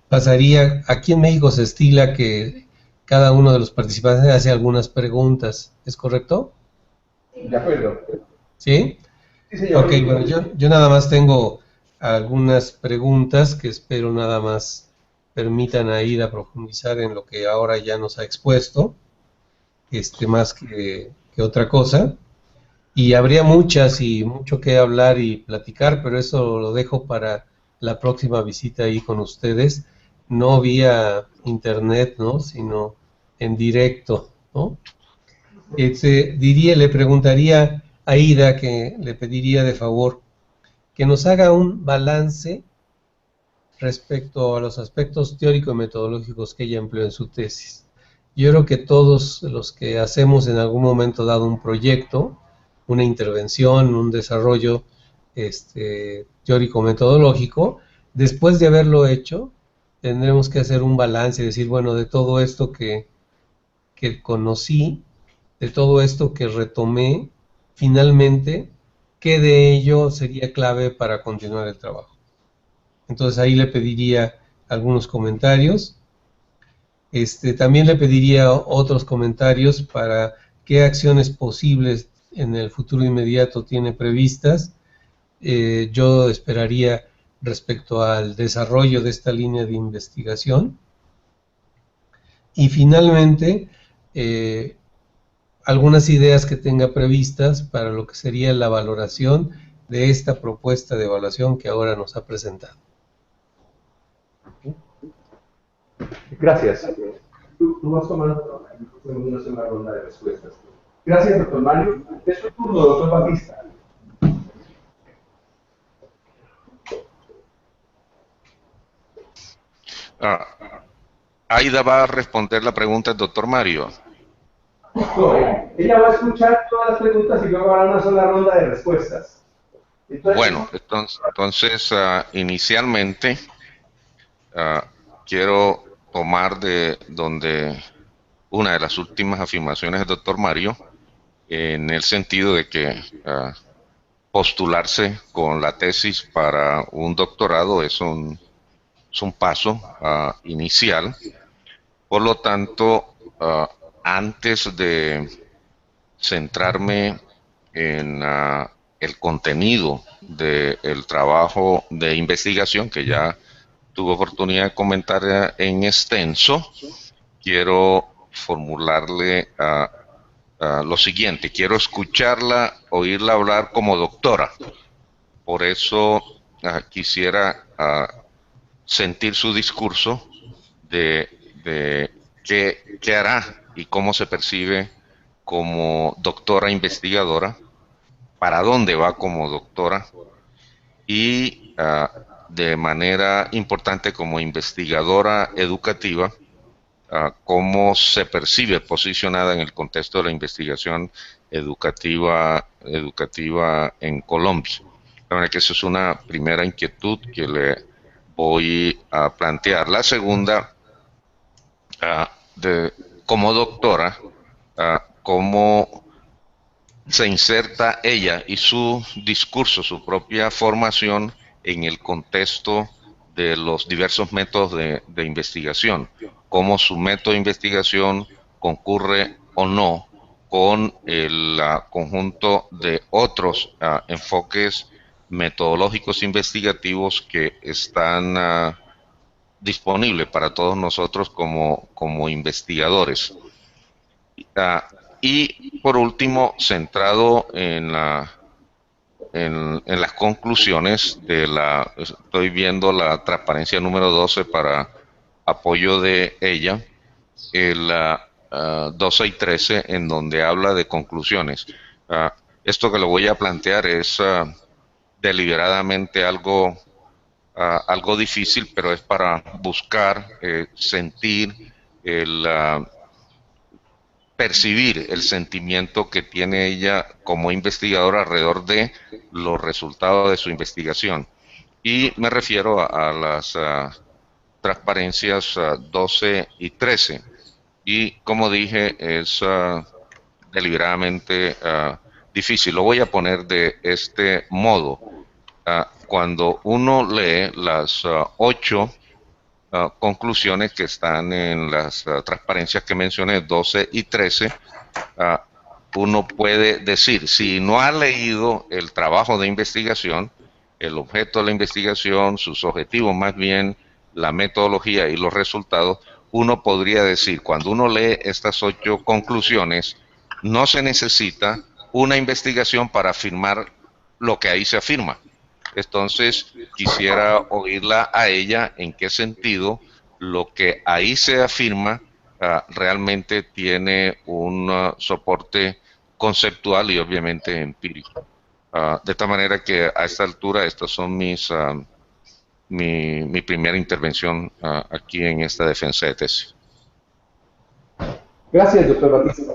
Pasaría, aquí en México se estila que cada uno de los participantes hace algunas preguntas, ¿es correcto? De acuerdo. ¿Sí? Sí, señor. Ok, bueno, yo nada más tengo algunas preguntas que espero nada más permitan a Ida profundizar en lo que ahora ya nos ha expuesto, más que otra cosa. Y habría muchas y mucho que hablar y platicar, pero eso lo dejo para la próxima visita ahí con ustedes, no vía internet, ¿no? Sino en directo, ¿no? Le preguntaría a Ida, que le pediría de favor que nos haga un balance respecto a los aspectos teórico-metodológicos que ella empleó en su tesis. Yo creo que todos los que hacemos en algún momento dado un proyecto, una intervención, un desarrollo teórico-metodológico, después de haberlo hecho, tendremos que hacer un balance y decir, bueno, de todo esto que conocí, de todo esto que retomé, finalmente, qué de ello sería clave para continuar el trabajo. Entonces ahí le pediría algunos comentarios. También le pediría otros comentarios para qué acciones posibles en el futuro inmediato tiene previstas. Yo esperaría respecto al desarrollo de esta línea de investigación. Y finalmente, algunas ideas que tenga previstas para lo que sería la valoración de esta propuesta de evaluación que ahora nos ha presentado. Gracias. Tú vas tomando una segunda ronda de respuestas. Gracias, doctor Mario. Es su turno, doctor Batista. Aida va a responder la pregunta del doctor Mario. No, ella va a escuchar todas las preguntas y luego hará una sola ronda de respuestas. Bueno, entonces inicialmente quiero tomar de donde una de las últimas afirmaciones del doctor Mario, en el sentido de que postularse con la tesis para un doctorado es un paso inicial. Por lo tanto, antes de centrarme en el contenido del trabajo de investigación que ya tuve oportunidad de comentar en extenso, quiero formularle lo siguiente. Quiero escucharla, oírla hablar como doctora. Por eso quisiera sentir su discurso de qué hará y cómo se percibe como doctora investigadora, para dónde va como doctora y de manera importante como investigadora educativa, cómo se percibe posicionada en el contexto de la investigación educativa en Colombia. La verdad que esa es una primera inquietud que le voy a plantear. La segunda, como doctora, cómo se inserta ella y su discurso, su propia formación en el contexto de los diversos métodos de investigación, cómo su método de investigación concurre o no con el conjunto de otros enfoques metodológicos investigativos que están disponibles para todos nosotros como investigadores. Y por último, centrado en las conclusiones estoy viendo la transparencia número 12 para apoyo de ella, el 12 y 13, en donde habla de conclusiones. Esto que le voy a plantear es deliberadamente algo difícil, pero es para buscar sentir percibir el sentimiento que tiene ella como investigadora alrededor de los resultados de su investigación. Y me refiero a las transparencias 12 y 13. Y como dije, es deliberadamente difícil. Lo voy a poner de este modo. Cuando uno lee las 8 conclusiones que están en las transparencias que mencioné, 12 y 13, uno puede decir, si no ha leído el trabajo de investigación, el objeto de la investigación, sus objetivos más bien, la metodología y los resultados, uno podría decir, cuando uno lee estas 8 conclusiones, no se necesita una investigación para afirmar lo que ahí se afirma. Entonces, quisiera oírla a ella en qué sentido lo que ahí se afirma realmente tiene un soporte conceptual y obviamente empírico. De esta manera que a esta altura estas son mi primera intervención aquí en esta defensa de tesis. Gracias, doctor Batista.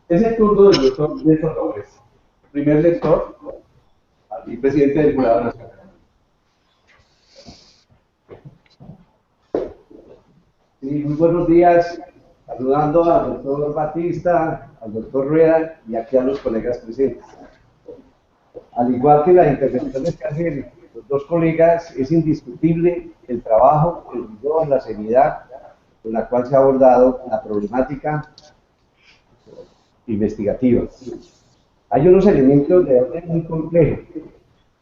Es el turno del doctor Néstor López, primer lector y presidente del Jurado Nacional. Sí, muy buenos días. Saludando al doctor Batista, al doctor Rueda y aquí a los colegas presentes. Al igual que las intervenciones que hacen los dos colegas, es indiscutible el trabajo, el rigor, la seriedad con la cual se ha abordado la problemática investigativa. Hay unos elementos de orden muy complejo,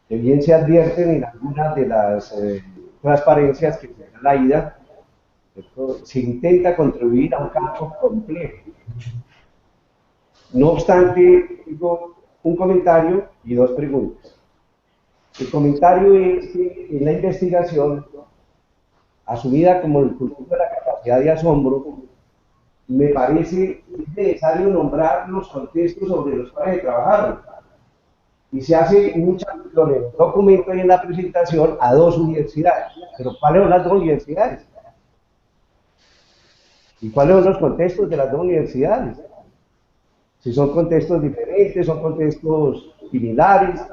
que bien se advierten en algunas de las transparencias que se da la IDA. Se intenta contribuir a un campo complejo. No obstante, digo un comentario y dos preguntas. El comentario es que en la investigación, asumida como el cultivo de la capacidad de asombro, me parece necesario nombrar los contextos sobre los cuales trabajaron. Y se hace mucha alusión en el documento y en la presentación a dos universidades. Pero ¿cuáles son las dos universidades? ¿Y cuáles son los contextos de las dos universidades? Si son contextos diferentes, son contextos similares,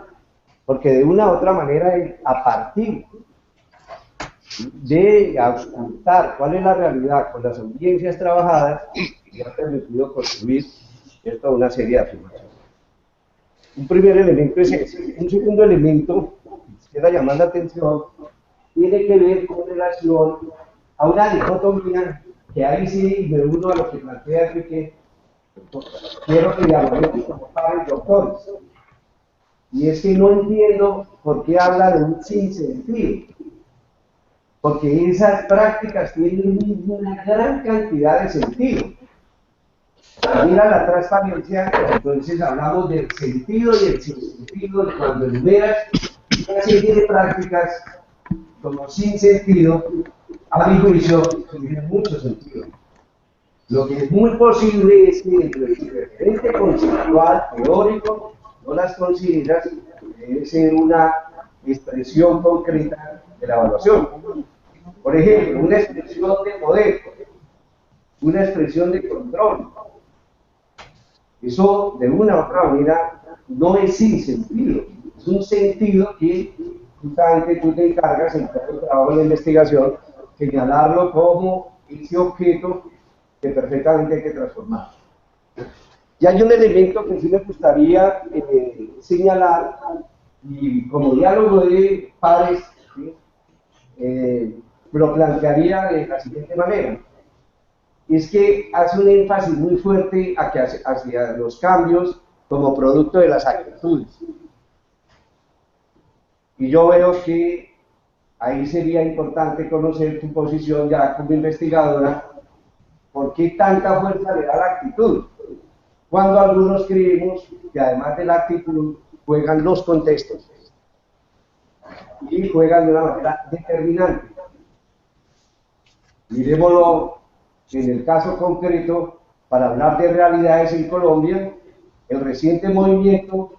porque de una u otra manera, a partir de auscultar cuál es la realidad con las audiencias trabajadas, y ha permitido construir toda una serie de afirmaciones. Un primer elemento es ese. Un segundo elemento, quisiera llamar la atención, tiene que ver con relación a una dicotomía que ahí sí me uno a lo que plantea Enrique. Quiero que dialoguemos como padres doctores. Y es que no entiendo por qué habla de un sinsentido. Porque esas prácticas tienen una gran cantidad de sentido. Mira la transparencia, entonces hablamos del sentido y el sinsentido cuando enumeras una serie de prácticas como sin sentido, a mi juicio, tienen mucho sentido. Lo que es muy posible es que dentro del referente conceptual, teórico, no las consideras, debe ser una expresión concreta de la evaluación. Por ejemplo, una expresión de poder, una expresión de control. Eso, de una u otra manera, no es sin sentido. Es un sentido que justamente tú te encargas en todo el trabajo de investigación, señalarlo como ese objeto que perfectamente hay que transformar. Y hay un elemento que sí me gustaría señalar, y como diálogo de pares, ¿sí? Lo plantearía de la siguiente manera. Es que hace un énfasis muy fuerte hacia los cambios como producto de las actitudes. Y yo veo que ahí sería importante conocer tu posición ya como investigadora. ¿Por qué tanta fuerza le da la actitud? Cuando algunos creemos que además de la actitud juegan los contextos y juegan de una manera determinante. Miremoslo en el caso concreto, para hablar de realidades en Colombia, el reciente movimiento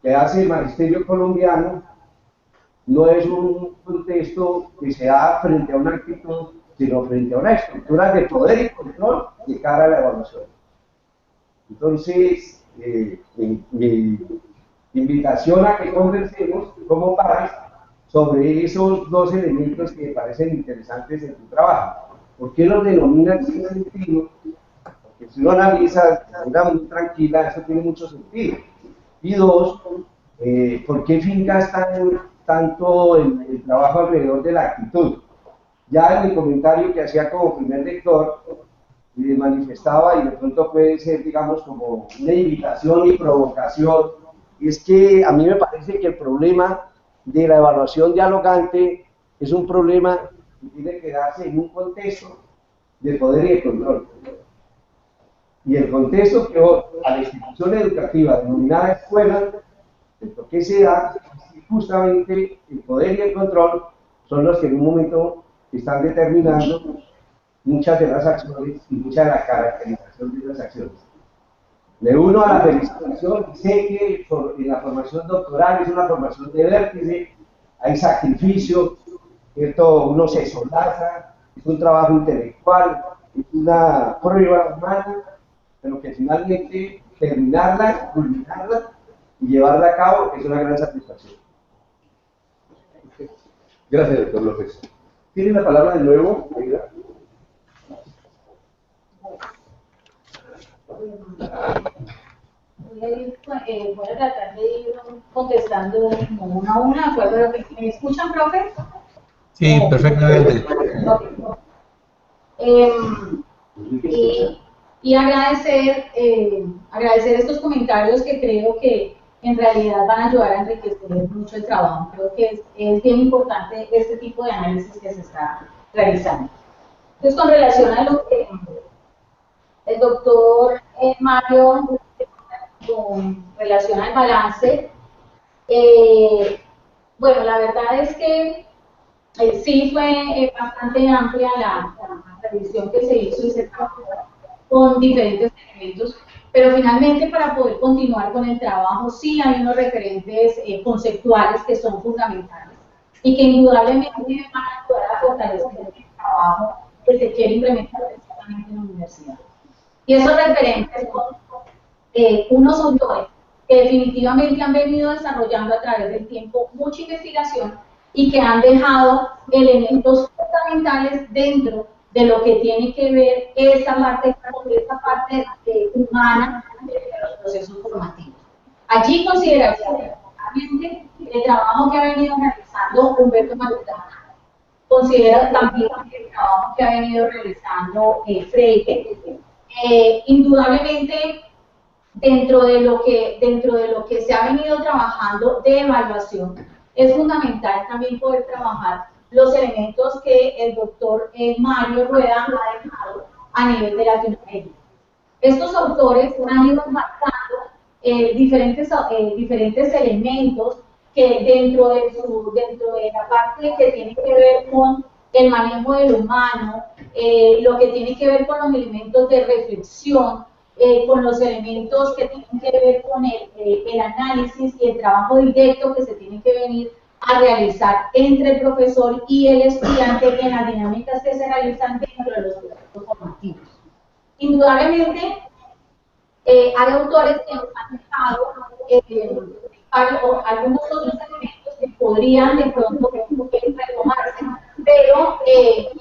que hace el magisterio colombiano no es un contexto que se da frente a una actitud, sino frente a una estructura de poder y control de cara a la evaluación. Entonces, mi invitación a que conversemos como pares sobre esos dos elementos que me parecen interesantes en tu trabajo. ¿Por qué los denominan sin sentido? Porque si uno analiza de manera muy tranquila, eso tiene mucho sentido. Y dos, ¿por qué fincas tanto el trabajo alrededor de la actitud? Ya en el comentario que hacía como primer lector, manifestaba, y de pronto puede ser, digamos, como una invitación y provocación, es que a mí me parece que el problema de la evaluación dialogante es un problema que tiene que darse en un contexto de poder y de control. Y el contexto que a la institución educativa denominada escuela, lo que se da es que justamente el poder y el control son los que en un momento están determinando muchas de las acciones y mucha de la caracterización de las acciones. Me uno a la felicitación, sé que en la formación doctoral es una formación de vértice, hay sacrificio, ¿cierto? Uno se solaza, es un trabajo intelectual, es una prueba humana, pero que finalmente terminarla, culminarla y llevarla a cabo es una gran satisfacción. Gracias, doctor López. ¿Tiene la palabra de nuevo, Aida? voy a tratar de ir contestando como una a una, ¿de acuerdo a lo que me escuchan, profe? Sí, perfectamente. Ok. Y agradecer estos comentarios que creo que en realidad van a ayudar a enriquecer mucho el trabajo. Creo que es bien importante este tipo de análisis que se está realizando. Entonces, con relación a lo que el doctor Mario, con relación al balance, bueno, la verdad es que sí fue bastante amplia la revisión que se hizo y se trabajó con diferentes elementos, pero finalmente para poder continuar con el trabajo sí hay unos referentes conceptuales que son fundamentales y que indudablemente van a ayudar a fortalecer el trabajo que se quiere implementar precisamente en la universidad. Y esos referentes son unos autores que definitivamente han venido desarrollando a través del tiempo mucha investigación y que han dejado elementos fundamentales dentro de lo que tiene que ver esa parte humana de los procesos formativos. Allí consideraría el trabajo que ha venido realizando Humberto Maturana, considero también el trabajo que ha venido realizando Freire. Indudablemente, dentro de lo que se ha venido trabajando de evaluación, es fundamental también poder trabajar los elementos que el doctor Mario Rueda ha dejado a nivel de Latinoamérica. Estos autores han ido marcando diferentes elementos que dentro de la parte que tiene que ver con el manejo del humano, lo que tiene que ver con los elementos de reflexión, con los elementos que tienen que ver con el análisis y el trabajo directo que se tiene que venir a realizar entre el profesor y el estudiante en las dinámicas que se realizan dentro de los procesos formativos. Indudablemente, hay autores que nos han dejado algunos otros elementos que podrían de pronto retomarse, pero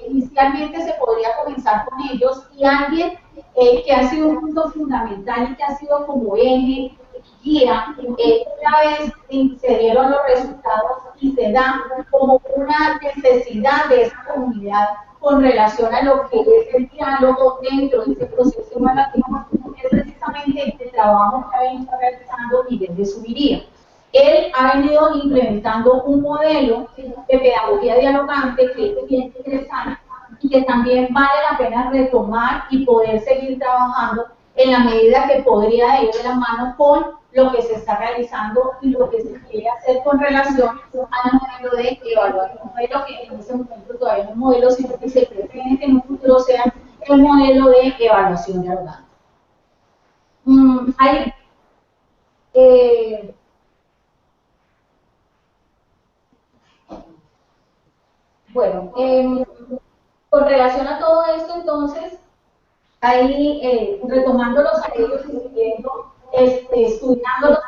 inicialmente se podría comenzar con ellos y alguien que ha sido un punto fundamental y que ha sido como eje, guía, una vez se dieron los resultados y se da como una necesidad de esa comunidad con relación a lo que es el diálogo dentro de ese proceso evaluativo, es precisamente el trabajo que ha venido realizando Miguel de Zubiría. Él ha venido implementando un modelo de pedagogía dialogante que es bien interesante y que también vale la pena retomar y poder seguir trabajando en la medida que podría ir de la mano con lo que se está realizando y lo que se quiere hacer con relación al modelo de evaluación. Un modelo que en ese momento todavía no es un modelo, sino que se pretende que en un futuro sea el modelo de evaluación dialogante. Bueno, con relación a todo esto, entonces, ahí retomándolos a ellos y siguiendo, estudiándolos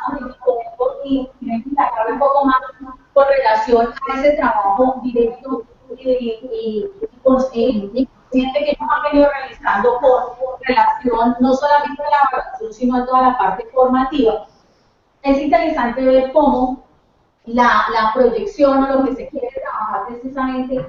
y indagar un poco más con relación a ese trabajo directo y consciente que ellos han venido realizando con relación no solamente a la evaluación, sino a toda la parte formativa. Es interesante ver cómo la proyección o lo que se quiere trabajar precisamente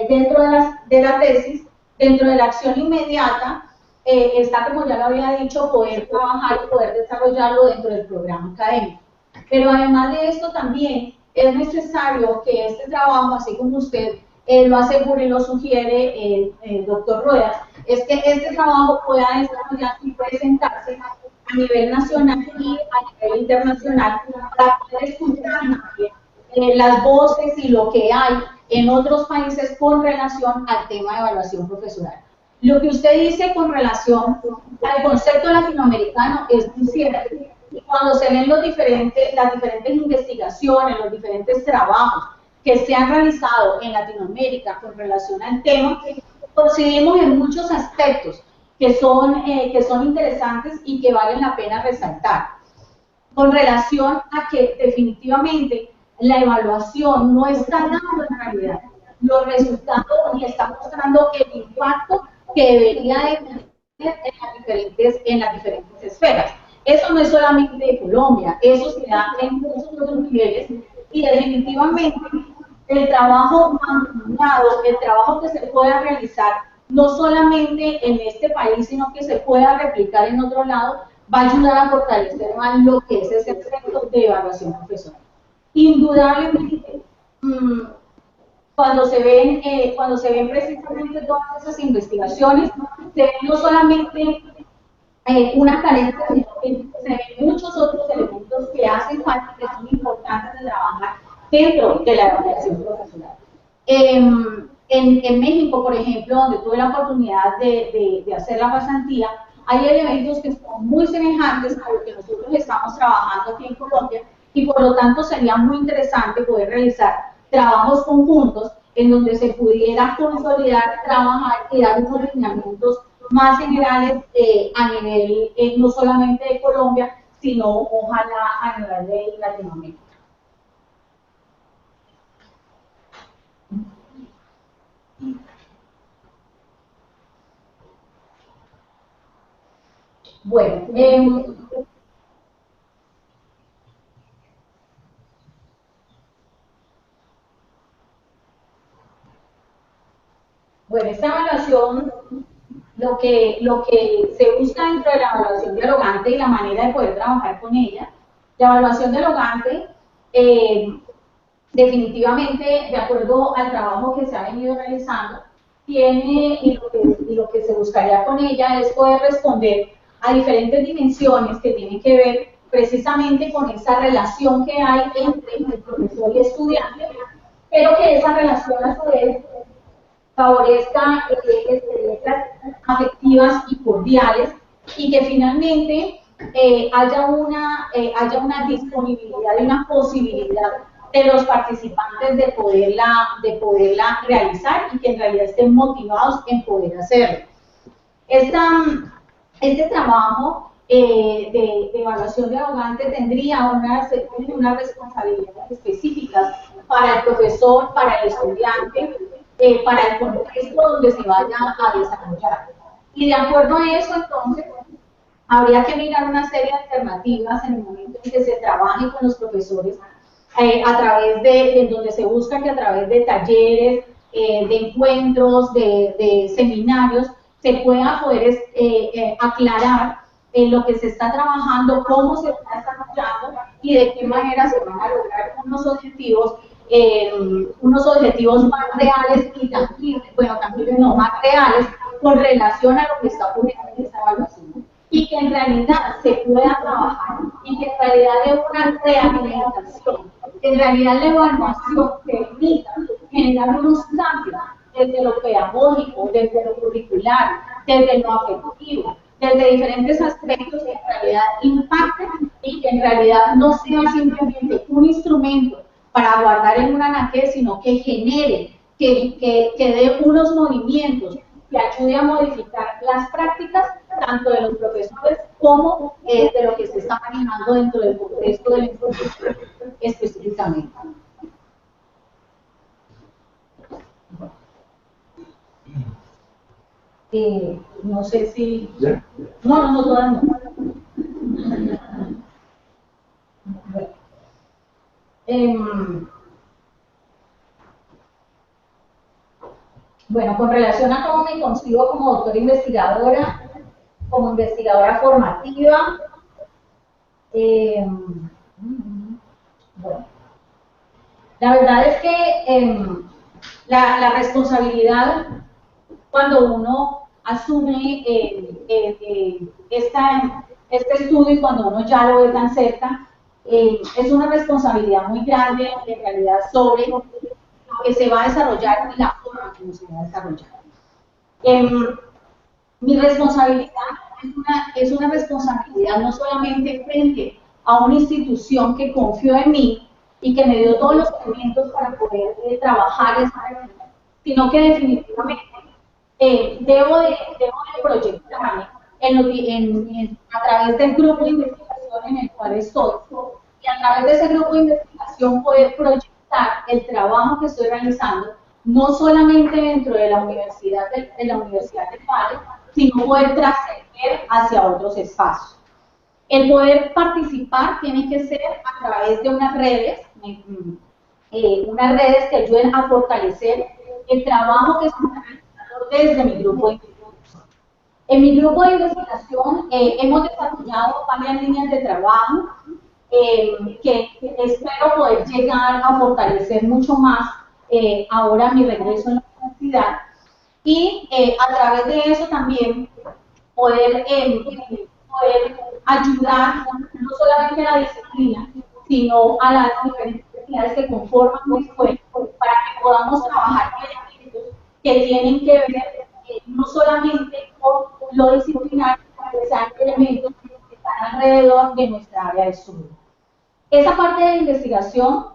dentro de la tesis, dentro de la acción inmediata, está, como ya lo había dicho, poder trabajar y poder desarrollarlo dentro del programa académico. Pero además de esto también es necesario que este trabajo, así como usted lo asegura y lo sugiere el doctor Rueda, es que este trabajo pueda desarrollarse y presentarse a nivel nacional y a nivel internacional para poder escuchar las voces y lo que hay en otros países con relación al tema de evaluación profesional. Lo que usted dice con relación al concepto latinoamericano es muy cierto. Y cuando se ven las diferentes investigaciones, los diferentes trabajos que se han realizado en Latinoamérica con relación al tema, coincidimos en muchos aspectos que son interesantes y que valen la pena resaltar. Con relación a que definitivamente la evaluación no está dando en realidad los resultados ni está mostrando el impacto que debería de tener en las diferentes esferas. Eso no es solamente de Colombia, eso se da en muchos otros niveles y definitivamente el trabajo mancomunado, el trabajo que se pueda realizar no solamente en este país, sino que se pueda replicar en otro lado, va a ayudar a fortalecer más lo que es ese aspecto de evaluación profesional. Indudablemente, cuando se ven precisamente todas esas investigaciones, se ven no solamente una carencia, sino que se ven muchos otros elementos que hacen falta y que son importantes de trabajar dentro de la evaluación profesional. En México, por ejemplo, donde tuve la oportunidad de hacer la pasantía, hay elementos que son muy semejantes a lo que nosotros estamos trabajando aquí en Colombia y por lo tanto sería muy interesante poder realizar trabajos conjuntos en donde se pudiera consolidar, trabajar y dar unos lineamientos más generales a nivel no solamente de Colombia, sino ojalá a nivel de Latinoamérica. Bueno, esta evaluación, lo que se busca dentro de la evaluación dialogante y la manera de poder trabajar con ella, la evaluación dialogante, definitivamente, de acuerdo al trabajo que se ha venido realizando, tiene, y lo que se buscaría con ella es poder responder a diferentes dimensiones que tienen que ver precisamente con esa relación que hay entre el profesor y estudiante, pero que esa relación a su vez favorezca experiencias afectivas y cordiales y que finalmente haya una disponibilidad y una posibilidad de los participantes de poderla realizar y que en realidad estén motivados en poder hacerlo. Este trabajo de evaluación dialogante tendría unas responsabilidades específicas para el profesor, para el estudiante, para el contexto donde se vaya a desarrollar. Y de acuerdo a eso, entonces, habría que mirar una serie de alternativas en el momento en que se trabaje con los profesores, a través en donde se busca que a través de talleres, de encuentros, de seminarios, se pueda poder aclarar lo que se está trabajando, cómo se está desarrollando y de qué manera se van a lograr unos objetivos más reales y tangibles, bueno, tangibles no, más reales, con relación a lo que está ocurriendo en esta evaluación. Y que en realidad se pueda trabajar y que en realidad de una realimentación, que en realidad la evaluación permita generar unos cambios desde lo pedagógico, desde lo curricular, desde lo afectivo, desde diferentes aspectos que en realidad impacten y que en realidad no sea simplemente un instrumento para guardar en un anaquel, sino que genere, que dé unos movimientos que ayude a modificar las prácticas tanto de los profesores como de lo que se está manejando dentro del contexto de la institución específicamente. No sé si... ¿Ya? No, todas no. Bueno, con relación a cómo me concibo como doctora investigadora, como investigadora formativa, bueno, la verdad es que la responsabilidad, cuando uno asume este estudio y cuando uno ya lo ve tan cerca, es una responsabilidad muy grande en realidad sobre lo que se va a desarrollar y la forma como se va a desarrollar. Mi responsabilidad es una responsabilidad no solamente frente a una institución que confió en mí y que me dio todos los elementos para poder trabajar esa realidad, sino que definitivamente debo de proyectarme a través del grupo de investigación en el cual estoy y a través de ese grupo de investigación poder proyectar el trabajo que estoy realizando no solamente dentro de la Universidad de Cali, sino poder trascender hacia otros espacios. El poder participar tiene que ser a través de unas redes que ayuden a fortalecer el trabajo que estamos realizando desde mi grupo de investigación. En mi grupo de investigación hemos desarrollado varias líneas de trabajo que espero poder llegar a fortalecer mucho más ahora mi regreso en la universidad, y a través de eso también poder ayudar no solamente a la disciplina, sino a las diferentes entidades que conforman mi escuela, para que podamos trabajar en equipos que tienen que ver no solamente con lo disciplinario, sino que sean elementos que están alrededor de nuestra área de estudio. Esa parte de investigación,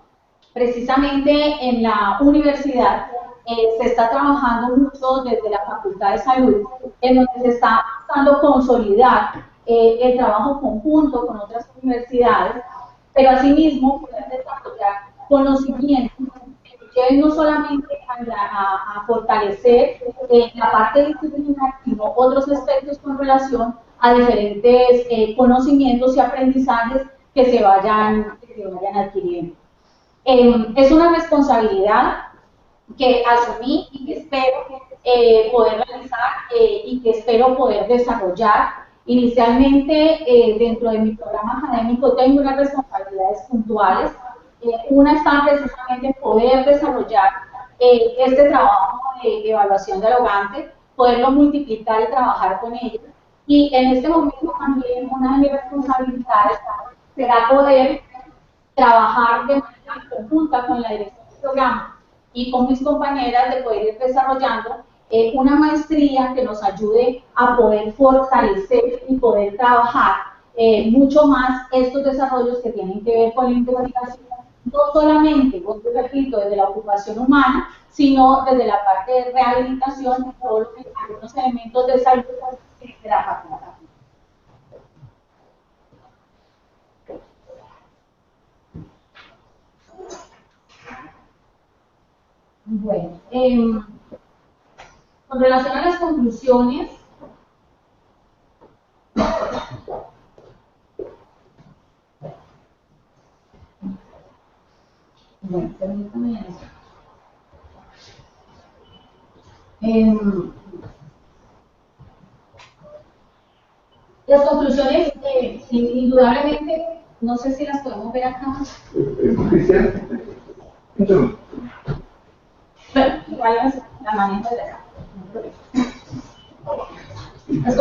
precisamente en la universidad, se está trabajando mucho desde la Facultad de Salud, en donde se está buscando consolidar el trabajo conjunto con otras universidades, pero asimismo poder desarrollar conocimientos que lleven no solamente a fortalecer la parte disciplinar, sino otros aspectos con relación a diferentes conocimientos y aprendizajes que se vayan adquiriendo. Es una responsabilidad que asumí y que espero poder realizar y que espero poder desarrollar. Inicialmente, dentro de mi programa académico, tengo unas responsabilidades puntuales. Una está precisamente en poder desarrollar este trabajo de evaluación dialogante, poderlo multiplicar y trabajar con ellos. Y en este momento también una de mis responsabilidades será poder trabajar de manera conjunta con la dirección del programa y con mis compañeras de poder ir desarrollando una maestría que nos ayude a poder fortalecer y poder trabajar mucho más estos desarrollos que tienen que ver con la investigación, no solamente, repito, desde la ocupación humana, sino desde la parte de rehabilitación y todos los elementos de salud de la facultad. Bueno, con relación a las conclusiones, bueno, permítame eso. Las conclusiones, indudablemente, no sé si las podemos ver acá. Cristian, un segundo. Bueno, igual la manejo de acá. Las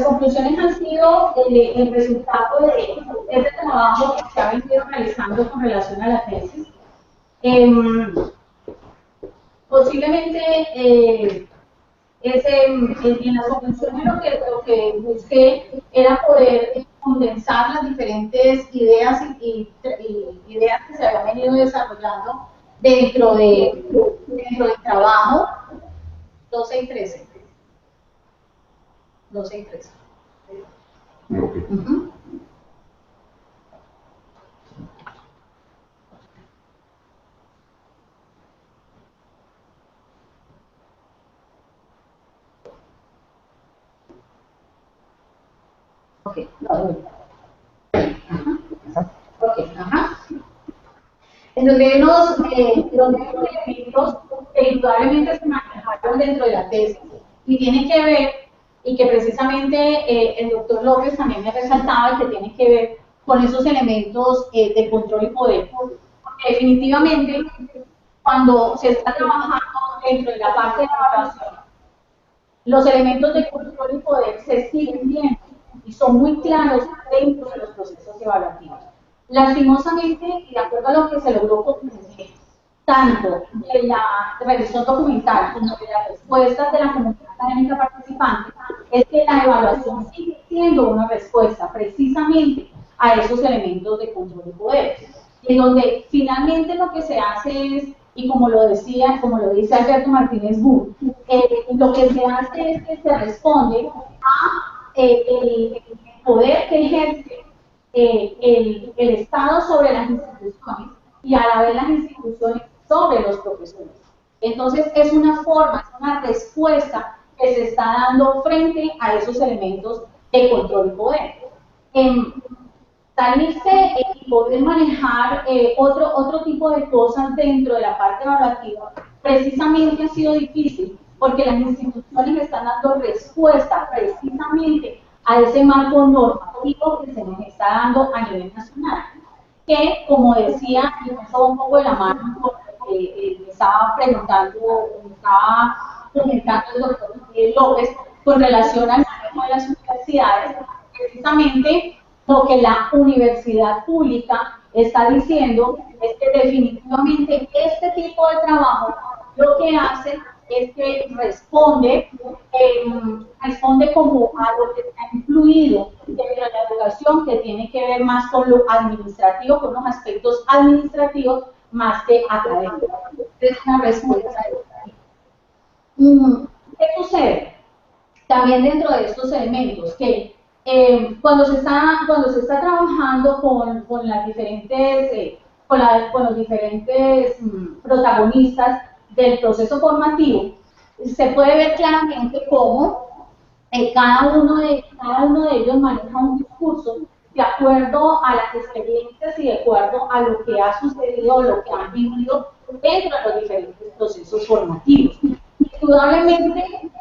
conclusiones han sido el resultado de este trabajo que se ha venido realizando con relación a la tesis. Posiblemente en las conclusiones lo que busqué era poder condensar las diferentes ideas y ideas que se habían venido desarrollando dentro del trabajo 12 y 13. 12 y 13. Okay. Okay. Okay. En donde hay unos elementos que indudablemente se manejaron dentro de la tesis y tiene que ver, y que precisamente el doctor López también me resaltaba, que tiene que ver con esos elementos de control y poder. Porque definitivamente, cuando se está trabajando dentro de la parte de la evaluación, los elementos de control y poder se siguen viendo y son muy claros dentro de los procesos evaluativos. Lastimosamente, y de acuerdo a lo que se logró comprender, tanto de la revisión documental como de las respuestas de la comunidad académica participante, es que la evaluación sigue siendo una respuesta precisamente a esos elementos de control y poder. En donde finalmente lo que se hace es, y como lo dice Alberto Martínez Bull, lo que se hace es que se responde a el poder que ejerce el Estado sobre las instituciones y a la vez las instituciones sobre los profesores. Entonces es una forma, es una respuesta que se está dando frente a esos elementos de control y poder. Salirse y poder manejar otro tipo de cosas dentro de la parte evaluativa precisamente ha sido difícil porque las instituciones están dando respuesta precisamente a ese marco normativo que se nos está dando a nivel nacional, que como decía, y pasó un poco de la mano con lo que me estaba preguntando, me estaba comentando el doctor López con relación al manejo de las universidades, precisamente lo que la universidad pública está diciendo es que definitivamente este tipo de trabajo lo que hace es que responde como a lo que está incluido dentro de la educación, que tiene que ver más con lo administrativo, con los aspectos administrativos, más que académicos. Es una respuesta educativa. ¿Qué sucede? También dentro de estos elementos, que cuando se está trabajando con las diferentes, con los diferentes protagonistas del proceso formativo, se puede ver claramente cómo cada uno de ellos maneja un discurso de acuerdo a las experiencias y de acuerdo a lo que ha sucedido, lo que han vivido dentro de los diferentes procesos formativos. Indudablemente,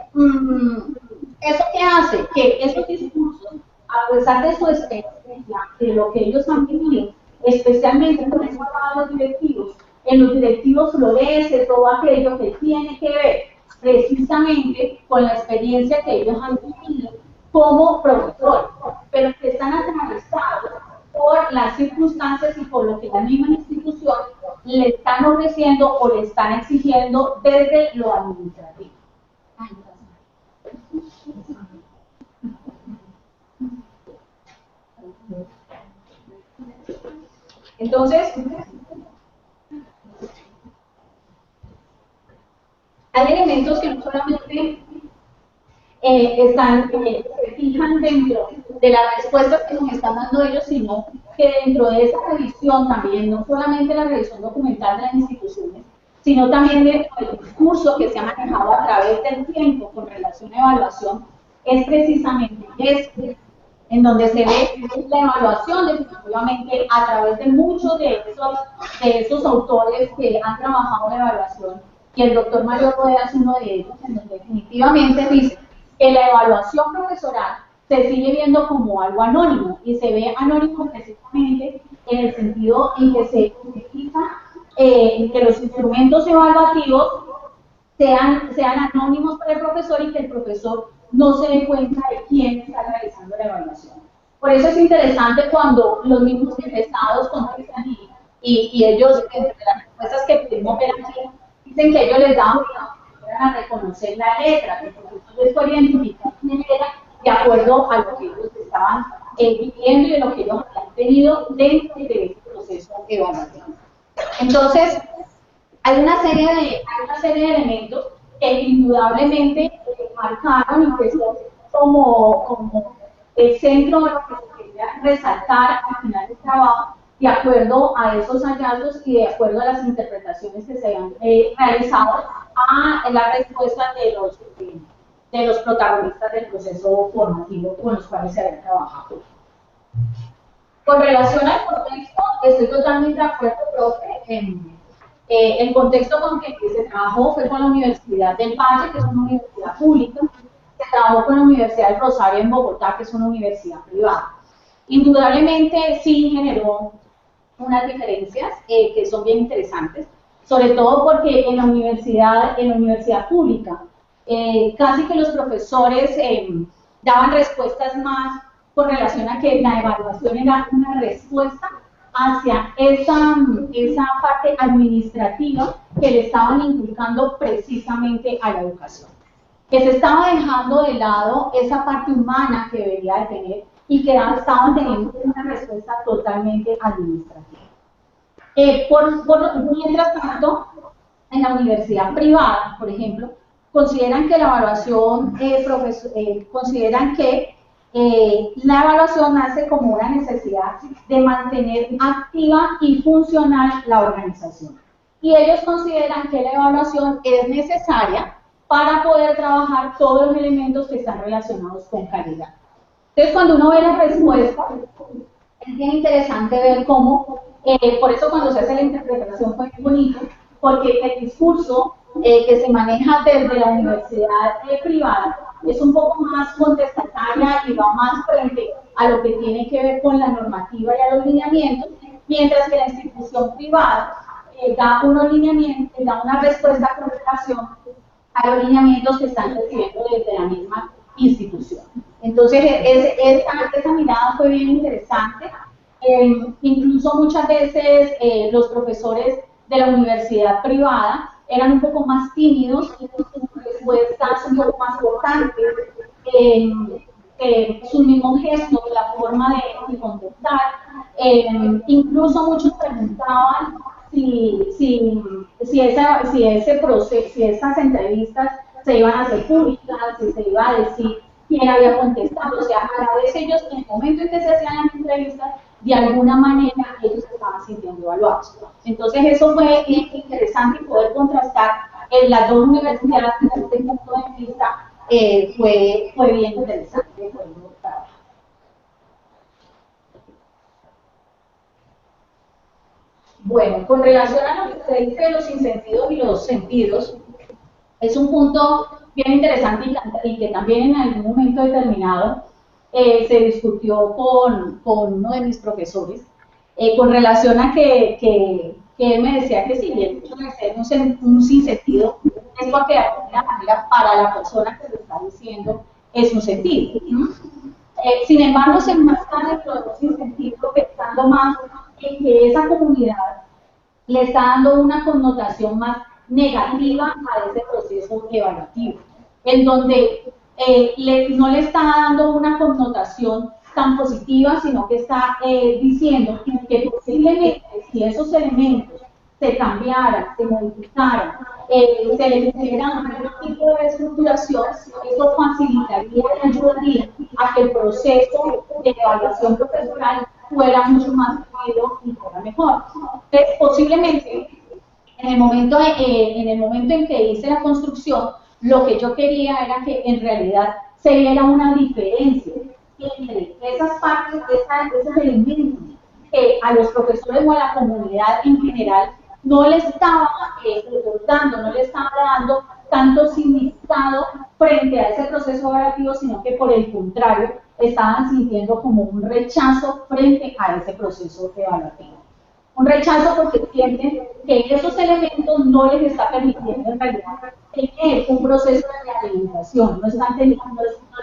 ¿eso qué hace? Que esos discursos, a pesar de su experiencia, de lo que ellos han vivido, especialmente con esos grados directivos, en los directivos florece todo aquello que tiene que ver precisamente con la experiencia que ellos han vivido como profesores, pero que están atravesados por las circunstancias y por lo que la misma institución le están ofreciendo o le están exigiendo desde lo administrativo. Entonces, hay elementos que no solamente se fijan dentro de las respuestas que nos están dando ellos, sino que dentro de esa revisión también, no solamente la revisión documental de las instituciones, sino también dentro del discurso que se ha manejado a través del tiempo con relación a evaluación, es precisamente este, en donde se ve la evaluación definitivamente a través de muchos de esos autores que han trabajado en evaluación, y el doctor Mario Rueda es uno de ellos, en donde definitivamente dice que la evaluación profesoral se sigue viendo como algo anónimo, y se ve anónimo precisamente en el sentido en que se utiliza que los instrumentos evaluativos sean anónimos para el profesor y que el profesor no se dé cuenta de quién está realizando la evaluación. Por eso es interesante cuando los mismos egresados contestan y ellos, entre las respuestas que pudimos ver aquí, dicen que ellos les daban a reconocer la letra, que el profesor les puede identificar quién era de acuerdo a lo que ellos estaban viviendo y de lo que ellos habían tenido dentro de este proceso evaluativo. Entonces, hay una serie de elementos que indudablemente marcaron y que son como el centro de lo que se quería resaltar al final del trabajo, de acuerdo a esos hallazgos y de acuerdo a las interpretaciones que se han realizado a la respuesta de los protagonistas del proceso formativo con los cuales se había trabajado. Con relación al contexto, estoy totalmente de acuerdo, profe. El contexto con que se trabajó fue con la Universidad del Valle, que es una universidad pública, se trabajó con la Universidad del Rosario en Bogotá, que es una universidad privada. Indudablemente sí generó unas diferencias que son bien interesantes, sobre todo porque en la universidad pública, casi que los profesores daban respuestas más con relación a que la evaluación era una respuesta hacia esa parte administrativa que le estaban inculcando precisamente a la educación. Que se estaba dejando de lado esa parte humana que debería de tener y que estaban teniendo una respuesta totalmente administrativa. Mientras tanto, en la universidad privada, por ejemplo, consideran que la evaluación, consideran que la evaluación nace como una necesidad de mantener activa y funcional la organización. Y ellos consideran que la evaluación es necesaria para poder trabajar todos los elementos que están relacionados con calidad. Entonces, cuando uno ve la respuesta, es bien interesante ver cómo, por eso cuando se hace la interpretación fue muy bonito, porque el discurso que se maneja desde la universidad privada es un poco más contestataria y va más frente a lo que tiene que ver con la normativa y a los lineamientos, mientras que la institución privada da unos lineamientos, da una respuesta con relación a los lineamientos que están recibiendo desde la misma institución. Entonces, esa mirada fue bien interesante. Incluso muchas veces los profesores de la universidad privada eran un poco más tímidos y sus respuestas un poco más cortantes, sus mismos gestos, la forma de contestar. Incluso muchos preguntaban si ese proceso, si esas entrevistas se iban a hacer públicas, si se iba a decir quién había contestado. O sea, a la vez ellos, en el momento en que se hacían las entrevistas, de alguna manera ellos se estaban sintiendo evaluados. Entonces eso fue interesante, poder contrastar en las dos universidades desde este punto de vista fue bien interesante. Bueno, con relación a lo que se dice de los sinsentidos y los sentidos, es un punto bien interesante y que también en algún momento determinado se discutió con uno de mis profesores, con relación a que él me decía que si el hecho de ser un sinsentido es porque de alguna manera para la persona que lo está diciendo es un sentido. Sin embargo, se enmarca dentro de los sinsentidos pensando más en que esa comunidad le está dando una connotación más negativa a ese proceso evaluativo, en donde no le está dando una connotación tan positiva, sino que está diciendo que posiblemente si esos elementos se cambiaran, se modificaran, se le hicieran algún tipo de reestructuración, eso facilitaría y ayudaría a que el proceso de evaluación profesional fuera mucho más fluido y fuera mejor. Entonces, posiblemente, en el momento en que hice la construcción, lo que yo quería era que en realidad se viera una diferencia entre esas partes, esos elementos que a los profesores o a la comunidad en general no le estaba otorgando, no le estaba dando tanto significado frente a ese proceso evaluativo, sino que por el contrario estaban sintiendo como un rechazo frente a ese proceso evaluativo. Un rechazo porque sienten que esos elementos no les está permitiendo en realidad tener un proceso de rehabilitación, no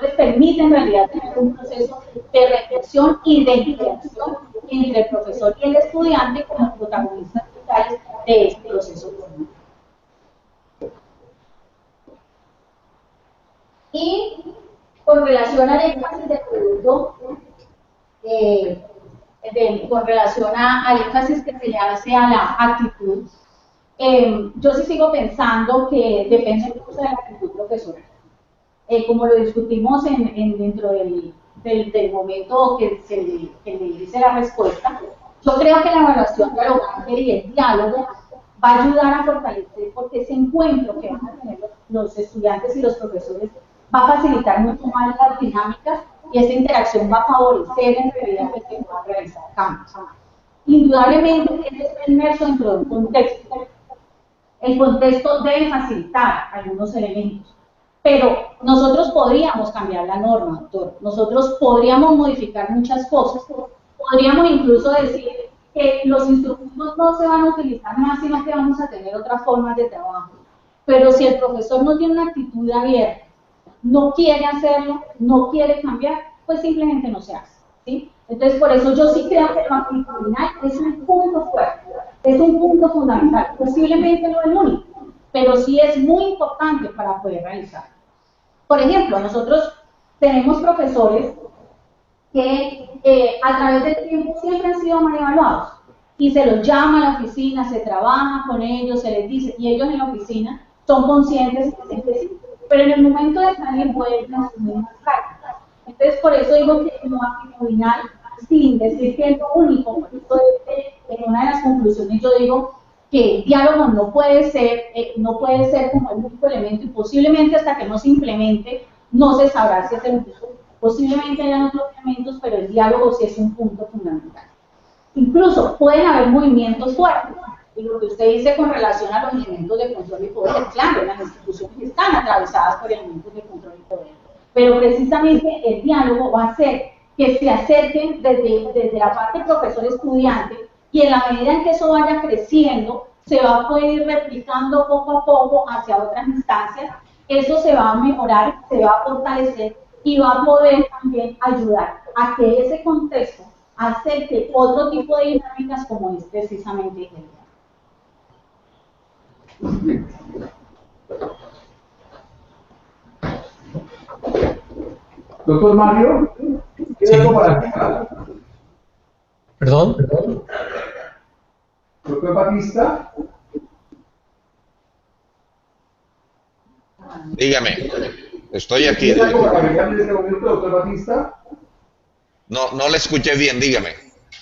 les permite en realidad tener un proceso de reflexión y de interacción entre el profesor y el estudiante como protagonistas vitales de este proceso formativo. Y con relación al énfasis del producto, con relación al énfasis que se le hace a la actitud, yo sí sigo pensando que depende mucho de la actitud profesional. Como lo discutimos dentro del momento que le hice la respuesta, yo creo que la evaluación dialogante y el diálogo va a ayudar a fortalecer, porque ese encuentro que van a tener los estudiantes y los profesores va a facilitar mucho más las dinámicas y esa interacción va a favorecer en realidad que se puedan realizar cambios. Indudablemente, él está inmerso dentro de un contexto. El contexto debe facilitar algunos elementos, pero nosotros podríamos cambiar la norma, doctor. Nosotros podríamos modificar muchas cosas. Podríamos incluso decir que los instrumentos no se van a utilizar más, sino que vamos a tener otras formas de trabajo. Pero si el profesor no tiene una actitud abierta, no quiere hacerlo, no quiere cambiar, pues simplemente no se hace, ¿sí? Entonces, por eso yo sí creo que lo actitudinal es un punto fuerte, es un punto fundamental, posiblemente no el único, pero sí es muy importante para poder realizar. Por ejemplo, nosotros tenemos profesores que a través del tiempo siempre han sido mal evaluados, y se los llama a la oficina, se trabaja con ellos, se les dice, y ellos en la oficina son conscientes de que sí, pero en el momento de salir vuelven a sus mismas prácticas. Entonces, por eso digo que lo actitudinal, sin decir que es lo único, por eso en una de las conclusiones yo digo que el diálogo no puede ser como el único elemento, y posiblemente hasta que no se implemente no se sabrá si es el único. Posiblemente hayan otros elementos, pero el diálogo sí es un punto fundamental. Incluso pueden haber movimientos fuertes, y lo que usted dice con relación a los elementos de control y poder, claro, las instituciones están atravesadas por elementos de control y poder, pero precisamente el diálogo va a hacer que se acerquen desde la parte profesor-estudiante, y en la medida en que eso vaya creciendo, se va a poder ir replicando poco a poco hacia otras instancias. Eso se va a mejorar, se va a fortalecer y va a poder también ayudar a que ese contexto acepte otro tipo de dinámicas como es precisamente el Doctor Mario, ¿tiene algo para agregar? ¿Perdón? Doctor Batista. Dígame, estoy aquí. ¿Tiene algo para agregar en este momento, doctor Batista? No le escuché bien, dígame.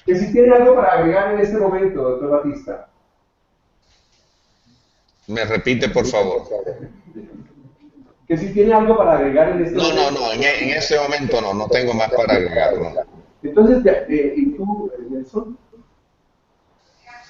Que si tiene algo para agregar en este momento, doctor Batista. Me repite, por favor. Que si tiene algo para agregar en este momento. No, en este momento no tengo más para agregar, no. Entonces, ¿y tú, Nelson?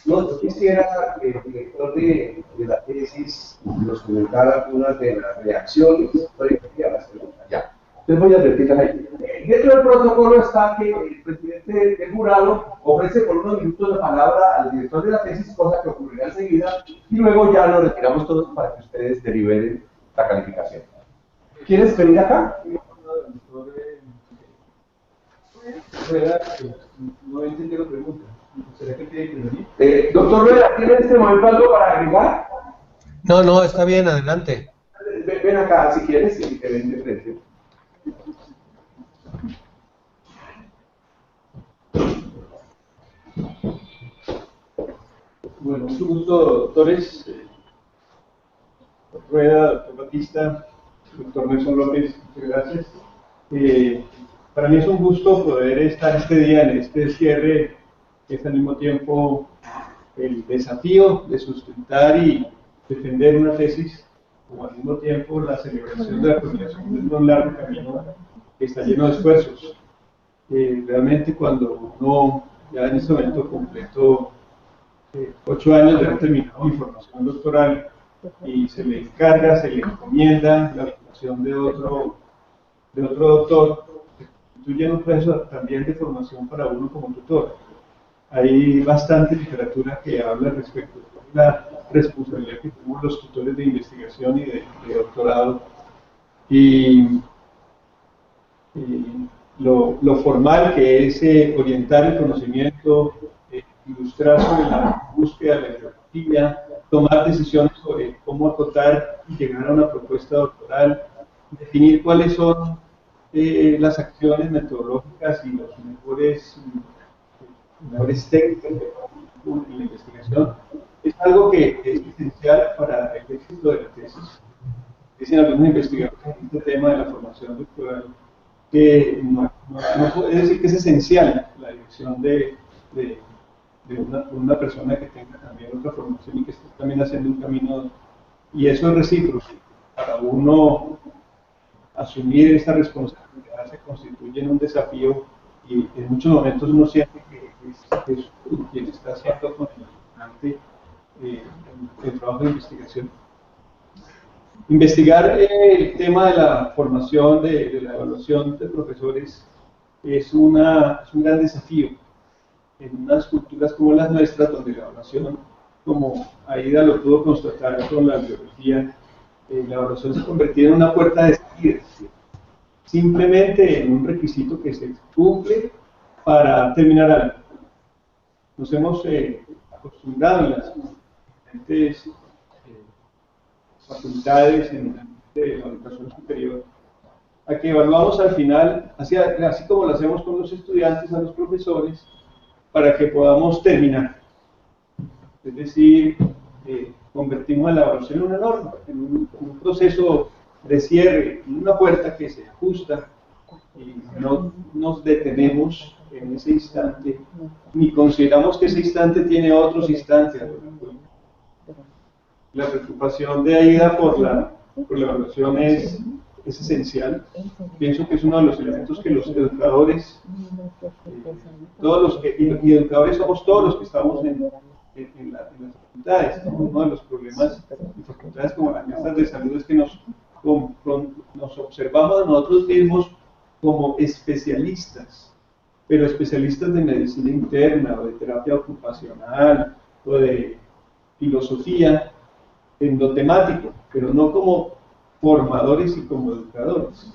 No, yo quisiera que el director de la tesis nos comentara algunas de las reacciones frente a las preguntas. Ya. Entonces voy a advertirlas ahí. Dentro del protocolo está que el presidente del jurado ofrece por unos minutos la palabra al director de la tesis, cosa que ocurrirá enseguida, y luego ya nos retiramos todos para que ustedes deliberen la calificación. ¿Quieres venir acá? No entendí la pregunta. ¿Será que tiene que venir? Doctor Rueda, ¿tiene en este momento algo para agregar? No, está bien, adelante. Ven acá si quieres y te ven de frente. Bueno, mucho gusto, doctores. Rueda, doctor Batista, doctor Nelson López, muchas gracias. Para mí es un gusto poder estar este día en este cierre, que es al mismo tiempo el desafío de sustentar y defender una tesis, como al mismo tiempo la celebración de la culminación de un largo camino que está lleno de esfuerzos. Realmente cuando uno ya en este momento completo 8 años de haber terminado mi formación doctoral y se le encarga, se le encomienda la formación de otro doctor, constituye un proceso también de formación para uno como tutor. Hay bastante literatura que habla respecto de la responsabilidad que tenemos los tutores de investigación y de doctorado, y lo formal que es orientar el conocimiento, ilustrar sobre la búsqueda de la bibliografía, tomar decisiones sobre cómo acotar y llegar a una propuesta doctoral, definir cuáles son las acciones metodológicas y los mejores técnicas en la investigación, es algo que es esencial para el éxito de la tesis. Dicen algunos investigadores en este tema de la formación doctoral que no puede decir que es esencial la dirección de una persona que tenga también otra formación y que esté también haciendo un camino, y eso es recíproco. Para uno asumir esta responsabilidad se constituye en un desafío, y en muchos momentos uno siente que es quien está haciendo con el trabajo de investigación. Investigar el tema de la formación, de la evaluación de profesores es un gran desafío en unas culturas como las nuestras, donde la evaluación, como Aida lo pudo constatar con la bibliografía, la evaluación se ha convertido en una puerta de salida, simplemente en un requisito que se cumple para terminar algo. Nos hemos acostumbrado en las diferentes facultades en la educación superior a que evaluamos al final, así como lo hacemos con los estudiantes, a los profesores, para que podamos terminar. Es decir, convertimos la evaluación en una norma, en un proceso de cierre, en una puerta que se ajusta, y no nos detenemos en ese instante, ni consideramos que ese instante tiene otros instantes. la preocupación de Aida por la evaluación es esencial. Pienso que es uno de los elementos que los educadores, y educadores somos todos los que estamos en las facultades, ¿no? Uno de los problemas de facultades como las maestras de salud es que nos observamos a nosotros mismos como especialistas, pero especialistas de medicina interna o de terapia ocupacional o de filosofía en lo temático, pero no como formadores y como educadores.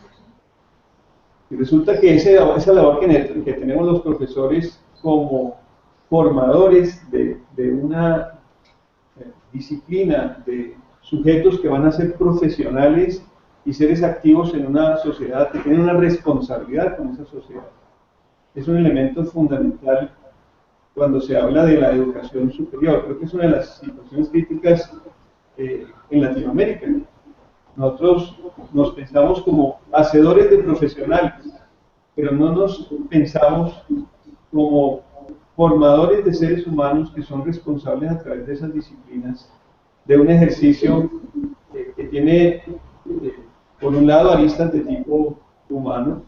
Y resulta que esa labor que tenemos los profesores como formadores de una disciplina, de sujetos que van a ser profesionales y seres activos en una sociedad, que tienen una responsabilidad con esa sociedad. Es un elemento fundamental cuando se habla de la educación superior. Creo que es una de las situaciones críticas en Latinoamérica. Nosotros nos pensamos como hacedores de profesionales, pero no nos pensamos como formadores de seres humanos que son responsables a través de esas disciplinas de un ejercicio que tiene, por un lado, aristas de tipo humano,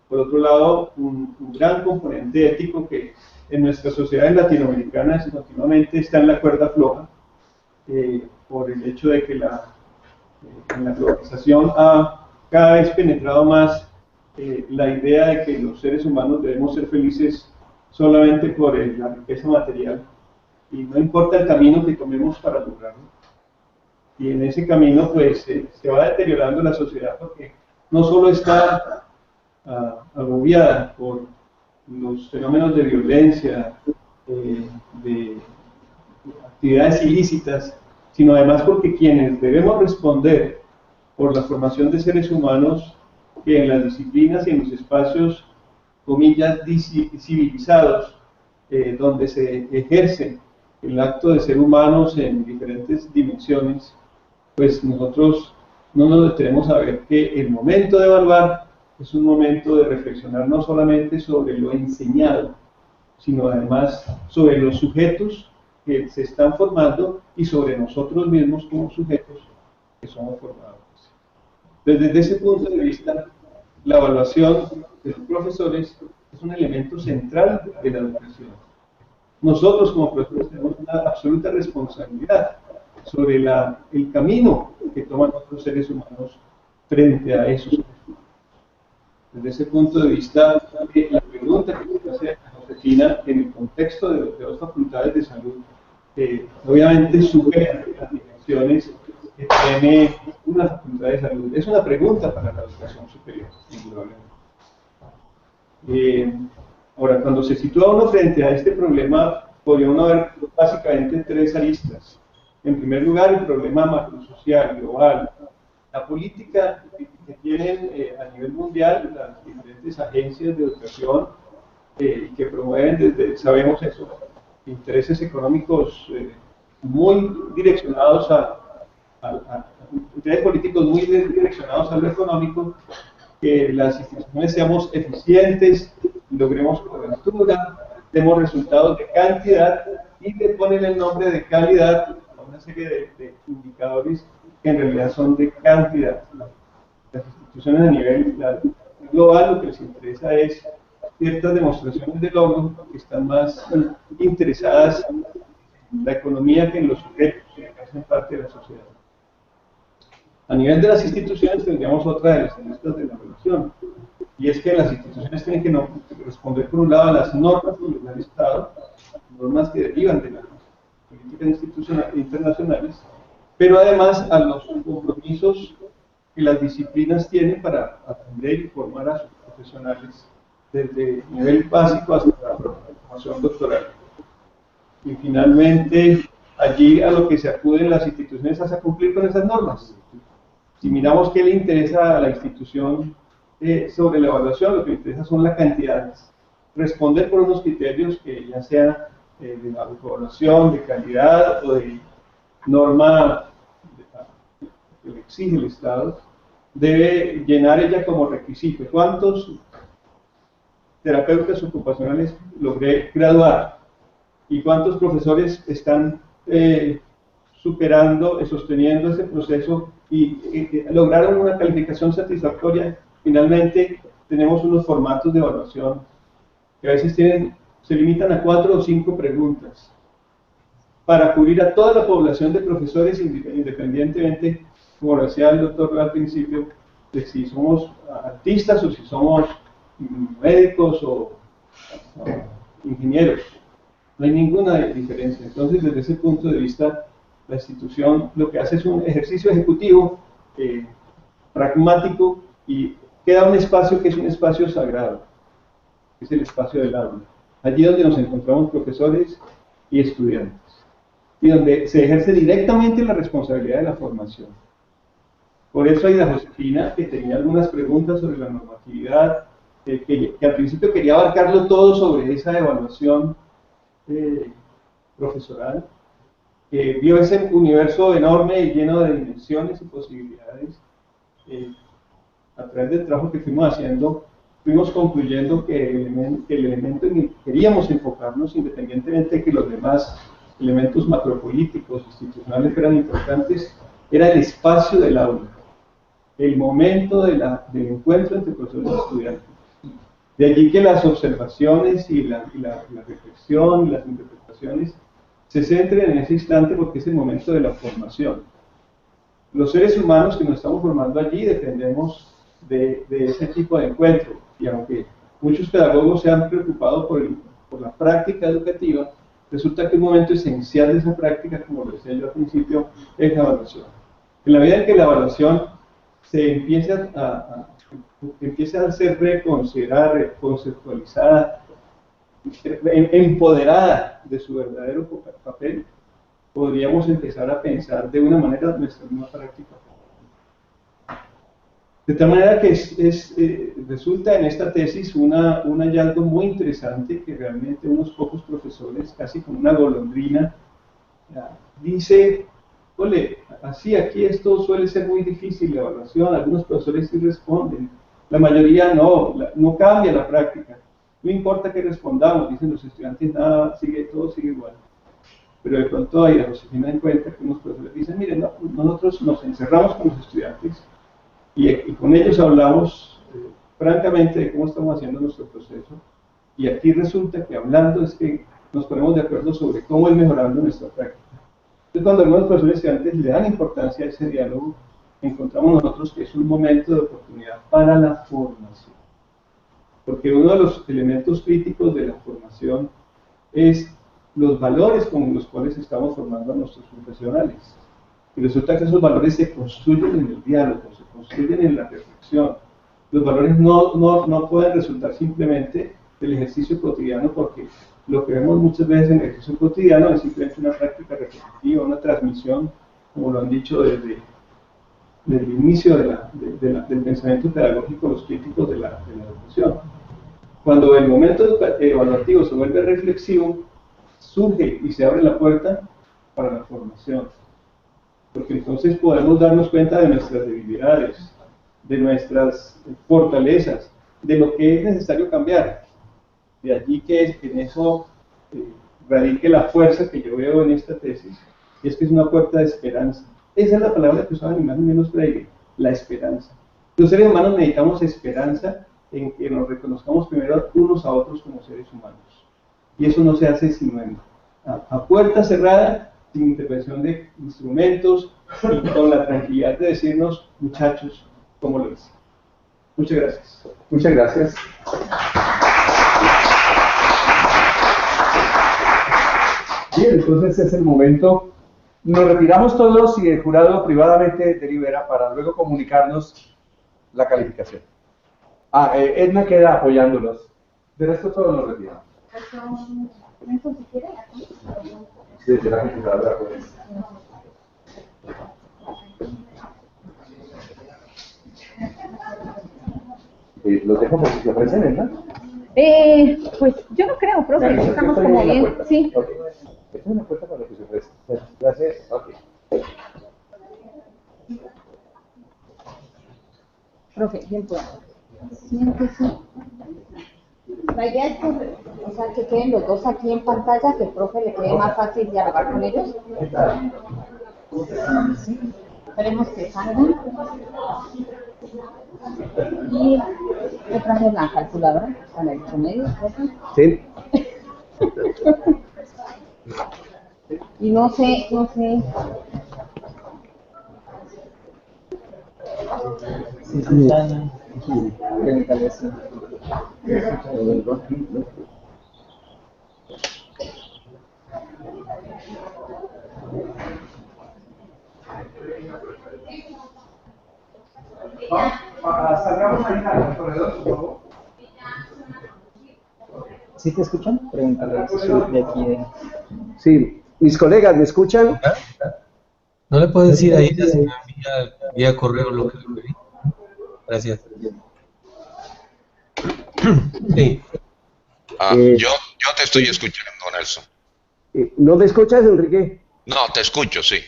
por otro lado, un gran componente ético que en nuestras sociedades latinoamericanas continuamente está en la cuerda floja, por el hecho de que en la globalización ha cada vez penetrado más la idea de que los seres humanos debemos ser felices solamente por la riqueza material, y no importa el camino que tomemos para lograrlo. Y en ese camino pues se va deteriorando la sociedad, porque no solo está agobiada por los fenómenos de violencia, de actividades ilícitas, sino además porque quienes debemos responder por la formación de seres humanos que en las disciplinas y en los espacios, comillas, civilizados, donde se ejerce el acto de ser humanos en diferentes dimensiones, pues nosotros no nos detenemos a ver que el momento de evaluar es un momento de reflexionar no solamente sobre lo enseñado, sino además sobre los sujetos que se están formando y sobre nosotros mismos como sujetos que somos formados. Desde ese punto de vista, la evaluación de los profesores es un elemento central de la educación. Nosotros como profesores tenemos una absoluta responsabilidad sobre el camino que toman otros seres humanos frente a esos. Desde ese punto de vista, la pregunta que se hace a Josefina en el contexto de las facultades de salud, obviamente supera las dimensiones que tiene una facultad de salud. Es una pregunta para la educación superior, indudablemente. Ahora, cuando se sitúa uno frente a este problema, podría uno ver básicamente tres aristas. En primer lugar, el problema macrosocial, global, la política que tienen a nivel mundial las diferentes agencias de educación y que promueven desde, sabemos eso, intereses económicos muy direccionados intereses políticos muy direccionados a lo económico, que las instituciones seamos eficientes, logremos cobertura, demos resultados de cantidad y le ponen el nombre de calidad a una serie de indicadores que en realidad son de cantidad. Las instituciones a nivel global lo que les interesa es ciertas demostraciones de logro que están más interesadas en la economía que en los sujetos que hacen parte de la sociedad. A nivel de las instituciones tendríamos otra de las aristas de la relación, y es que las instituciones tienen que responder por un lado a las normas del Estado, normas que derivan de las políticas institucionales internacionales, pero además a los compromisos que las disciplinas tienen para atender y formar a sus profesionales desde el nivel básico hasta la formación doctoral. Y finalmente, allí a lo que se acuden las instituciones es a cumplir con esas normas. Si miramos qué le interesa a la institución sobre la evaluación, lo que le interesa son las cantidades. Responder por unos criterios que ya sean de la evaluación, de calidad o de norma que le exige el Estado, debe llenar ella como requisito cuántos terapeutas ocupacionales logré graduar y cuántos profesores están superando, sosteniendo ese proceso y lograron una calificación satisfactoria. Finalmente tenemos unos formatos de evaluación que a veces se limitan a 4 o 5 preguntas para cubrir a toda la población de profesores, independientemente, como lo decía el doctor al principio, de si somos artistas o si somos médicos o ingenieros. No hay ninguna diferencia. Entonces, desde ese punto de vista, la institución lo que hace es un ejercicio ejecutivo pragmático y queda un espacio que es un espacio sagrado, que es el espacio del aula. Allí donde nos encontramos profesores y estudiantes y donde se ejerce directamente la responsabilidad de la formación. Por eso Aida Josefina, que tenía algunas preguntas sobre la normatividad, que al principio quería abarcarlo todo sobre esa evaluación profesoral, que vio ese universo enorme y lleno de dimensiones y posibilidades. A través del trabajo que fuimos haciendo, fuimos concluyendo que el elemento en el que queríamos enfocarnos, independientemente de que los demás elementos macropolíticos, institucionales fueran importantes, era el espacio del aula, el momento del encuentro entre profesores y estudiantes. De allí que las observaciones y la reflexión y las interpretaciones se centren en ese instante porque es el momento de la formación. Los seres humanos que nos estamos formando allí dependemos de ese tipo de encuentro, y aunque muchos pedagogos se han preocupado por la práctica educativa, resulta que un momento esencial de esa práctica, como lo decía yo al principio, es la evaluación. En la medida en que la evaluación se empieza a ser reconsiderada, reconceptualizada, empoderada de su verdadero papel, podríamos empezar a pensar de una manera nuestra misma práctica. De tal manera que resulta en esta tesis un hallazgo muy interesante que realmente unos pocos profesores, casi como una golondrina, dice, ole, así aquí esto suele ser muy difícil la evaluación, algunos profesores sí responden, la mayoría no cambia la práctica, no importa que respondamos, dicen los estudiantes, nada, todo sigue igual. Pero de pronto Aida Josefina encuentra que unos profesores dicen, miren, nosotros nos encerramos con los estudiantes y con ellos hablamos francamente de cómo estamos haciendo nuestro proceso, y aquí resulta que hablando es que nos ponemos de acuerdo sobre cómo ir mejorando nuestra práctica. Entonces, cuando algunos profesores y estudiantes le dan importancia a ese diálogo, encontramos nosotros que es un momento de oportunidad para la formación. Porque uno de los elementos críticos de la formación es los valores con los cuales estamos formando a nuestros profesionales. Y resulta que esos valores se construyen en el diálogo, se construyen en la reflexión. Los valores no pueden resultar simplemente del ejercicio cotidiano, porque lo que vemos muchas veces en el ejercicio cotidiano es simplemente una práctica repetitiva, una transmisión, como lo han dicho desde el inicio del pensamiento pedagógico, los críticos de la educación. Cuando el momento evaluativo se vuelve reflexivo, surge y se abre la puerta para la formación, porque entonces podemos darnos cuenta de nuestras debilidades, de nuestras fortalezas, de lo que es necesario cambiar. De allí que en eso radique la fuerza que yo veo en esta tesis, y es que es una puerta de esperanza. Esa es la palabra que usaba ni más ni menos Freire, la esperanza. Los seres humanos necesitamos esperanza en que nos reconozcamos primero unos a otros como seres humanos. Y eso no se hace sino a puerta cerrada, sin intervención de instrumentos y con la tranquilidad de decirnos, muchachos, ¿cómo lo hice? Muchas gracias. Muchas gracias. Bien, entonces es el momento. Nos retiramos todos y el jurado privadamente delibera para luego comunicarnos la calificación. Edna queda apoyándolos. De resto todos nos retiramos. Desde la computadora, pues. Los dejo por si se ofrecen, ¿verdad? Pues yo no creo, profe, estamos como bien. Sí. Okay. Esta es una puerta para lo que se ofrece. Gracias. Ok. Profe, bien puedo. Siéntese. La idea es que queden los dos aquí en pantalla, que el profe le quede más fácil dialogar con ellos. Esperemos que salgan. Y yo traje la calculadora para el promedio, ¿verdad? Sí. Y no sé. Salgamos ahí al corredor, por favor. ¿Sí te escuchan? Pregúntale de aquí de... Sí, mis colegas, ¿me escuchan? ¿No le puedes decir a Aida si me envía vía correo lo que le pedí? Gracias. Sí. Yo te estoy escuchando, Nelson. ¿No me escuchas, Enrique? No, te escucho, sí.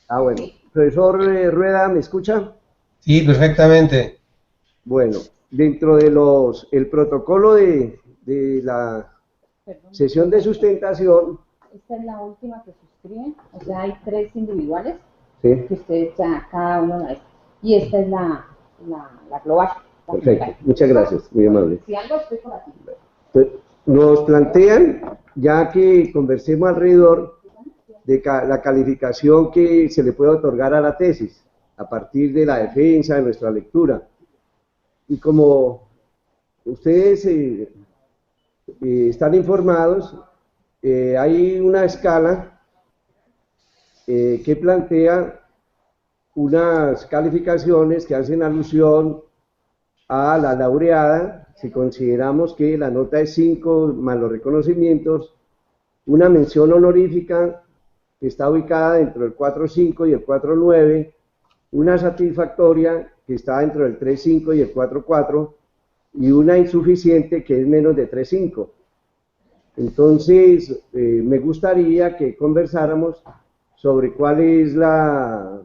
Ah, bueno. Profesor Rueda, ¿me escucha? Sí, perfectamente. Bueno, dentro de el protocolo de la sesión de sustentación, Esta es la última que suscriben, o sea, hay 3 individuales ¿sí? que ustedes ya, cada uno la es. Y esta es la global. La Perfecto, general. muchas gracias, muy amable. Si algo estoy por aquí. Nos plantean, ya que conversemos alrededor de la calificación que se le puede otorgar a la tesis, a partir de la defensa, de nuestra lectura. Y como ustedes están informados, hay una escala que plantea unas calificaciones que hacen alusión a la laureada, si consideramos que la nota es 5 más los reconocimientos, una mención honorífica que está ubicada dentro del 4.5 y el 4.9, una satisfactoria que está dentro del 3.5 y el 4.4, y una insuficiente que es menos de 3.5. Entonces, me gustaría que conversáramos sobre cuál es la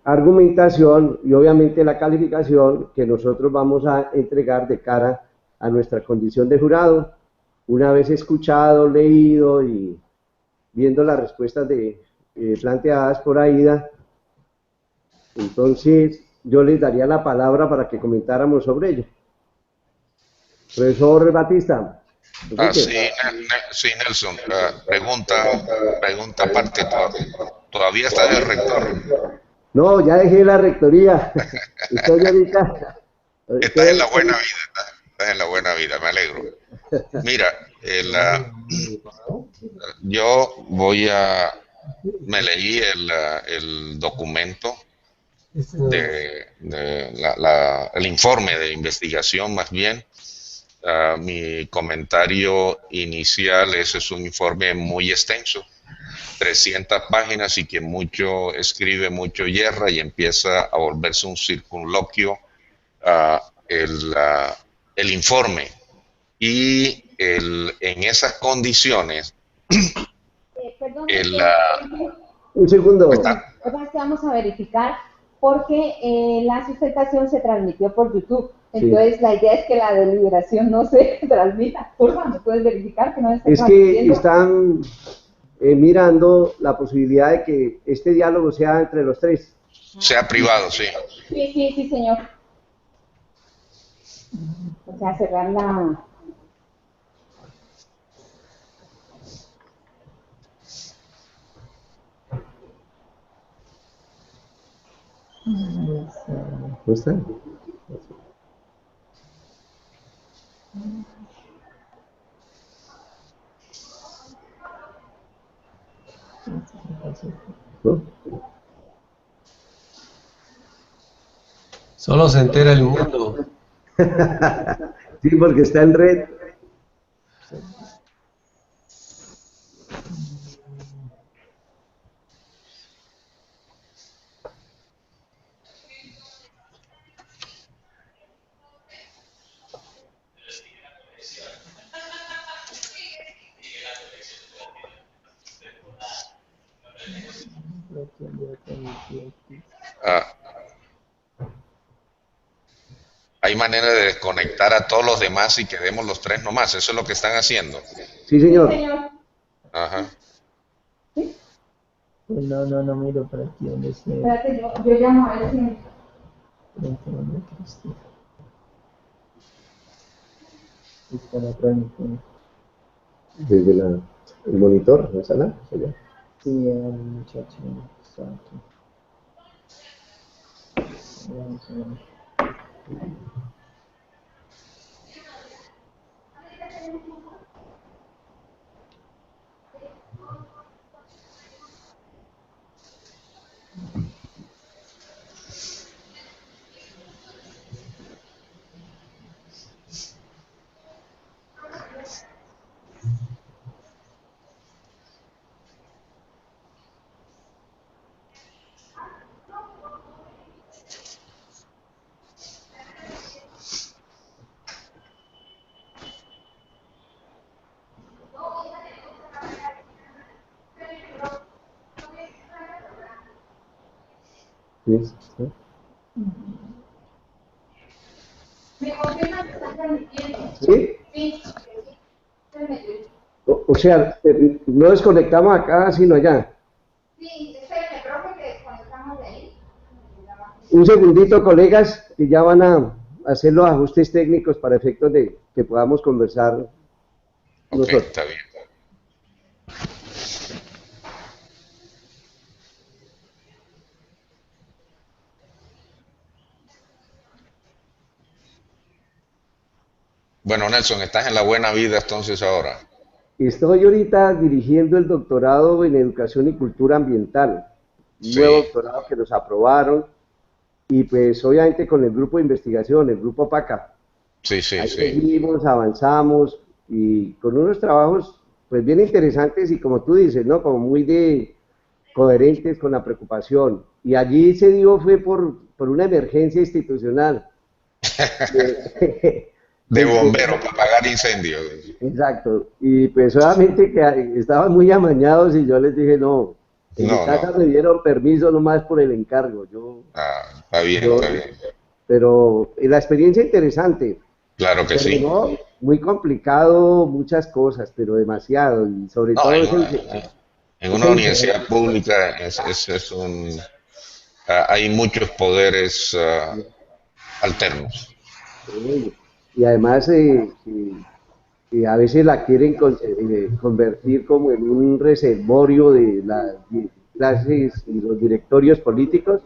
argumentación y obviamente la calificación que nosotros vamos a entregar de cara a nuestra condición de jurado, una vez escuchado, leído y viendo las respuestas planteadas por Aida. Entonces, yo les daría la palabra para que comentáramos sobre ello. Profesor Batista. Sí, Nelson. Pregunta aparte. ¿Todavía está de rector? No, ya dejé la rectoría. Estoy ahorita. Estás en la buena vida, estás en la buena vida, me alegro. Mira, yo me leí el documento el informe de investigación más bien. Mi comentario inicial es un informe muy extenso, 300 páginas y que mucho escribe, mucho yerra y empieza a volverse un circunloquio el informe. Y en esas condiciones, Perdón, un segundo. vamos a verificar porque la sustentación se transmitió por YouTube. Entonces, sí, la idea es que la deliberación no se transmita. Por favor, ¿puedes verificar que no esté transmitiendo? Que están mirando la posibilidad de que este diálogo sea entre los tres. Sea privado, sí. Sí, señor. O sea, cerrar la... ¿No está? ¿No? Solo se entera el mundo. Sí, porque está en red. Hay manera de desconectar a todos los demás y quedemos los tres nomás. Eso es lo que están haciendo. Sí, señor. Ajá. ¿Sí? Pues no miro por aquí donde se... Espérate, yo llamo a ver si... Frente a donde Cristina. Está la transmisión. Desde el monitor, ¿no sala? Allá. Sí, el muchacho está aquí. Vamos a ver. Sí, sí. ¿Me confirman que están transmitiendo? ¿Sí? Sí. O sea, no desconectamos acá, sino allá. Sí, espérenme, creo que desconectamos de ahí. Un segundito, colegas, que ya van a hacer los ajustes técnicos para efectos de que podamos conversar Ok, nosotros. está bien. Bueno, Nelson, estás en la buena vida entonces ahora. Estoy ahorita dirigiendo el doctorado en Educación y Cultura Ambiental, un nuevo Sí, doctorado que nos aprobaron, y pues obviamente con el grupo de investigación, el grupo PACA. sí, sí, Ahí sí. seguimos, avanzamos, y con unos trabajos pues bien interesantes y como tú dices, ¿no? Como muy coherentes con la preocupación. Y allí se dio fue por una emergencia institucional. De Del- bombero para apagar incendios. Exacto. Y pues obviamente que estaban muy amañados y yo les dije, no, en mi No, casa no. me dieron permiso nomás por el encargo. Está bien, Yo, está bien. pero la experiencia interesante, Claro que pero sí. no, muy complicado muchas cosas, pero demasiado. Y sobre No, todo en una esa universidad injerencia. pública es hay muchos poderes alternos. Y además a veces la quieren convertir como en un reservorio de las clases y los directorios políticos.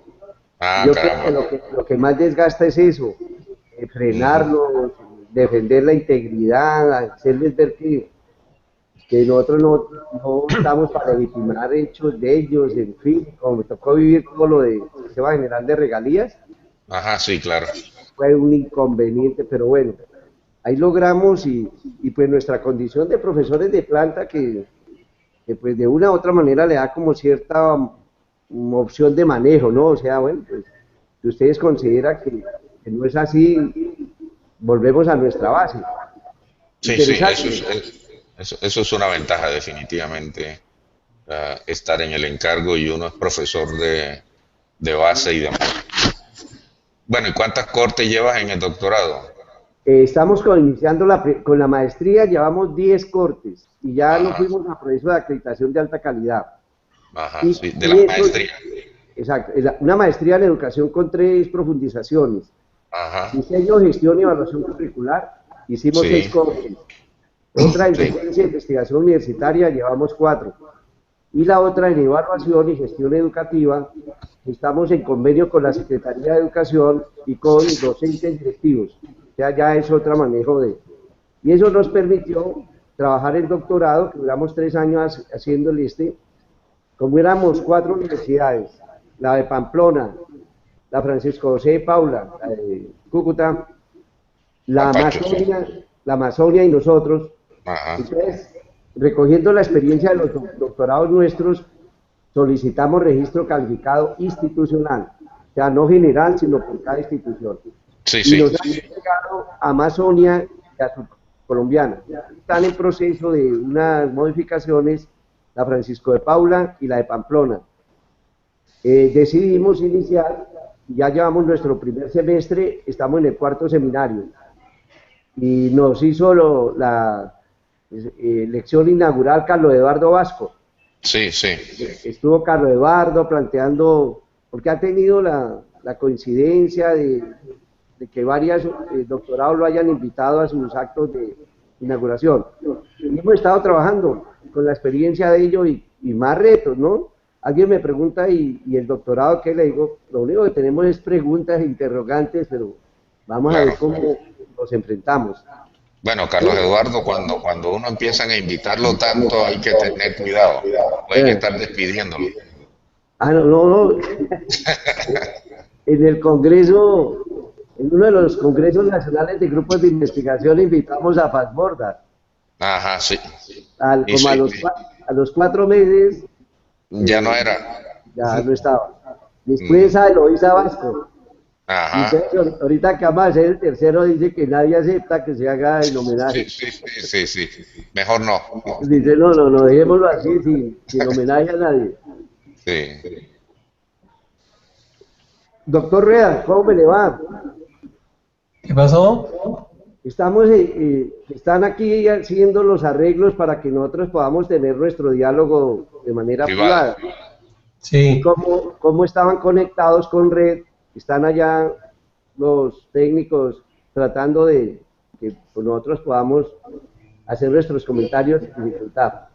Ah, Yo creo que caramba. lo que más desgasta es eso, Ujú. frenarlos, defender la integridad, hacerles ver que nosotros no estamos para legitimar hechos de ellos, en fin, como me tocó vivir todo lo de Sistema General de Regalías, Ajá, sí, claro. fue un inconveniente, pero bueno, ahí logramos y pues nuestra condición de profesores de planta que pues de una u otra manera le da como cierta opción de manejo, ¿no? O sea, bueno, pues si ustedes consideran que no es así, volvemos a nuestra base. Sí, sí, Interesante. eso es una ventaja definitivamente, estar en el encargo y uno es profesor de base y demás. Bueno, ¿y cuántas cortes llevas en el doctorado? Estamos iniciando con la maestría, llevamos 10 cortes y ya nos Ajá, fuimos a proceso de acreditación de alta calidad. ajá, Y, sí, de y la eso, maestría. exacto, una maestría en educación con 3 profundizaciones. Ajá, Diseño, gestión y evaluación curricular, hicimos 6 sí, cortes. Otra en sí, docencia e investigación universitaria, llevamos 4. Y la otra en evaluación y gestión educativa, estamos en convenio con la Secretaría de Educación y con docentes directivos. O sea, ya es otro manejo de... Y eso nos permitió trabajar el doctorado, que duramos 3 años haciéndole como éramos 4 universidades, la de Pamplona, la Francisco José de Paula, la de Cúcuta, Papacho, sí. La Amazonia y nosotros. Ajá, Entonces, recogiendo la experiencia de los doctorados nuestros, solicitamos registro calificado institucional, o sea, no general, sino por cada institución. sí, Y sí. nos han entregado a Amazonia y a Colombiana. Están en proceso de unas modificaciones, la Francisco de Paula y la de Pamplona. Decidimos iniciar, ya llevamos nuestro primer semestre, estamos en el 4.º seminario, y nos hizo la lección inaugural Carlos Eduardo Vasco. Sí, sí. Estuvo Carlos Eduardo planteando, porque ha tenido la coincidencia de que varios doctorados lo hayan invitado a sus actos de inauguración. Y hemos estado trabajando con la experiencia de ellos y más retos, ¿no? Alguien me pregunta, ¿y el doctorado qué? Le digo, lo único que tenemos es preguntas e interrogantes, pero vamos a ver cómo nos enfrentamos. Bueno, Carlos Eduardo, cuando uno empiezan a invitarlo tanto, hay que tener cuidado. Pueden estar despidiéndolo. No. En el Congreso, en uno de los congresos nacionales de grupos de investigación, invitamos a Fassborda. Ajá, sí. Como a los 4 meses. Ya no era. Ya no estaba. Después a Eloísa Vasco. Ajá. Entonces, ahorita que vamos a hacer el tercero, dice que nadie acepta que se haga el homenaje. Sí. Mejor no. Dice, no, dejémoslo así, sin homenaje a nadie. Sí. Doctor Rueda, ¿cómo me le va? ¿Qué pasó? Están aquí haciendo los arreglos para que nosotros podamos tener nuestro diálogo de manera privada. Sí. ¿Cómo estaban conectados con red? Están allá los técnicos tratando de que nosotros podamos hacer nuestros comentarios y disfrutar.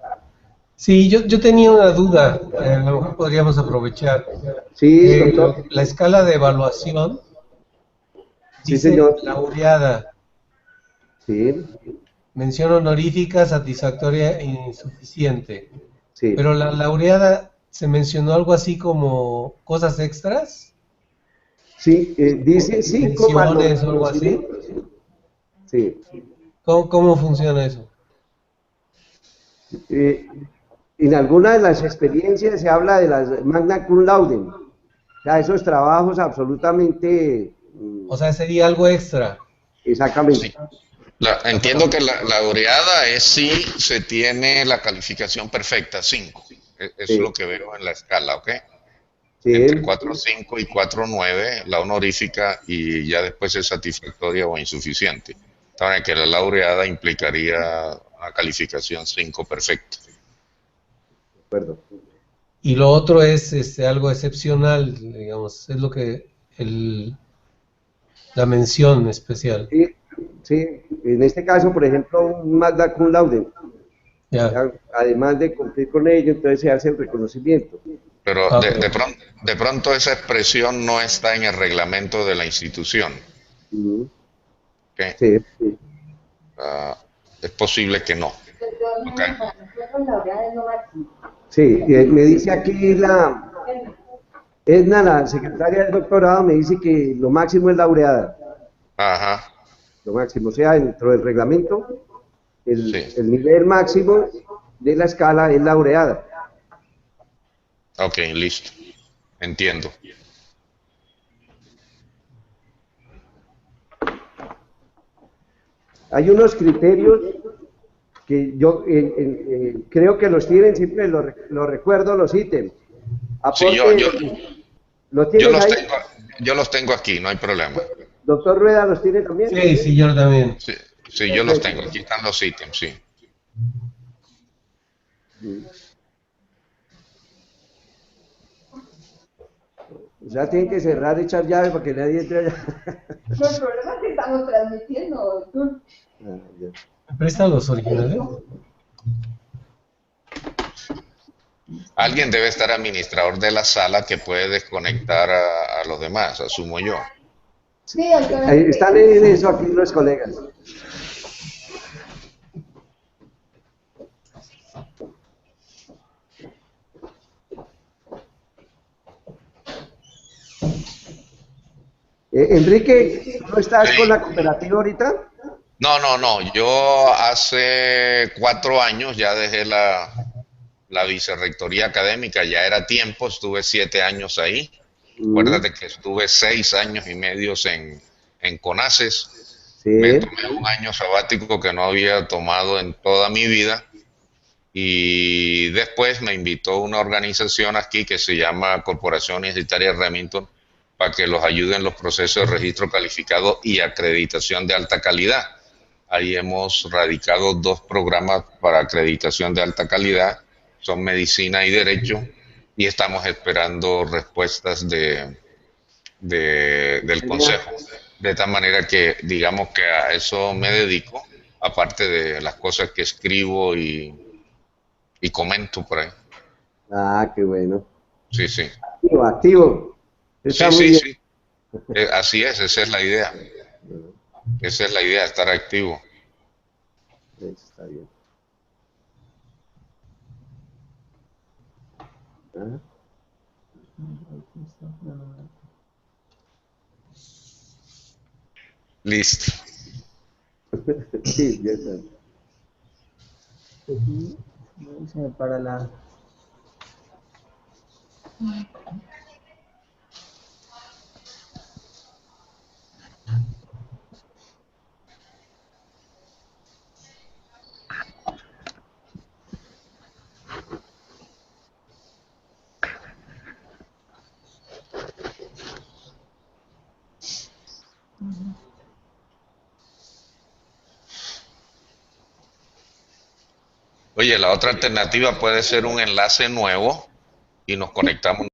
Sí, yo tenía una duda, a lo mejor podríamos aprovechar. Sí, doctor. La escala de evaluación dice laureada. Sí. Mención honorífica, satisfactoria e insuficiente. Sí. Pero la laureada, ¿se mencionó algo así como cosas extras? Sí, dice 5 o algo así. Sí. ¿Cómo funciona eso? En algunas de las experiencias se habla de las magna cum laude, o sea, esos trabajos absolutamente... O sea, sería algo extra. Exactamente. Sí. Entiendo que la laureada es si se tiene la calificación perfecta, 5. Es lo que veo en la escala, ¿ok? Sí. Entre 4.5 y 4.9, la honorífica, y ya después es satisfactoria o insuficiente. Saben que la laureada implicaría una calificación 5 perfecta. De acuerdo. Y lo otro es algo excepcional, digamos, es lo que la mención especial. Sí, en este caso, por ejemplo, un magna cum laude. Ya. Además de cumplir con ello, entonces se hace el reconocimiento. Pero de pronto esa expresión no está en el reglamento de la institución. ¿Okay? Sí. Es posible que no. Okay. Sí, me dice aquí Edna, la secretaria del doctorado, me dice que lo máximo es laureada. Ajá. Lo máximo, o sea, dentro del reglamento, Sí. el nivel máximo de la escala es laureada. Ok, listo. Entiendo. Hay unos criterios que yo creo que los tienen, siempre los recuerdo, los ítems. Sí, yo los tengo aquí, no hay problema. ¿Doctor Rueda los tiene también? Sí, yo también. Sí, yo los tengo, aquí están los ítems, sí. Ya tienen que cerrar y echar llave para que nadie entre allá. No, el problema es que estamos transmitiendo, doctor. ¿Me prestan los originales? Alguien debe estar administrador de la sala que puede desconectar a los demás, asumo yo. Sí, están en eso aquí los colegas. Enrique, ¿no estás con la cooperativa ahorita? No. Yo hace 4 años ya dejé la vicerrectoría académica, ya era tiempo, estuve 7 años ahí. Acuérdate que estuve 6 años y medio en CONACES. Sí. Me tomé un año sabático que no había tomado en toda mi vida. Y después me invitó una organización aquí que se llama Corporación Universitaria Remington para que los ayude en los procesos de registro calificado y acreditación de alta calidad. Ahí hemos radicado 2 programas para acreditación de alta calidad son medicina y derecho, y estamos esperando respuestas del consejo. De tal manera que digamos que a eso me dedico, aparte de las cosas que escribo y comento por ahí. Ah, qué bueno. Sí, sí. Activo, activo. Está Sí, muy sí, bien. sí. Así es, esa es la idea. Esa es la idea, estar activo. Eso está bien. Ah, Listo. sí, ya está. No se me para la... Oye, la otra alternativa puede ser un enlace nuevo y nos conectamos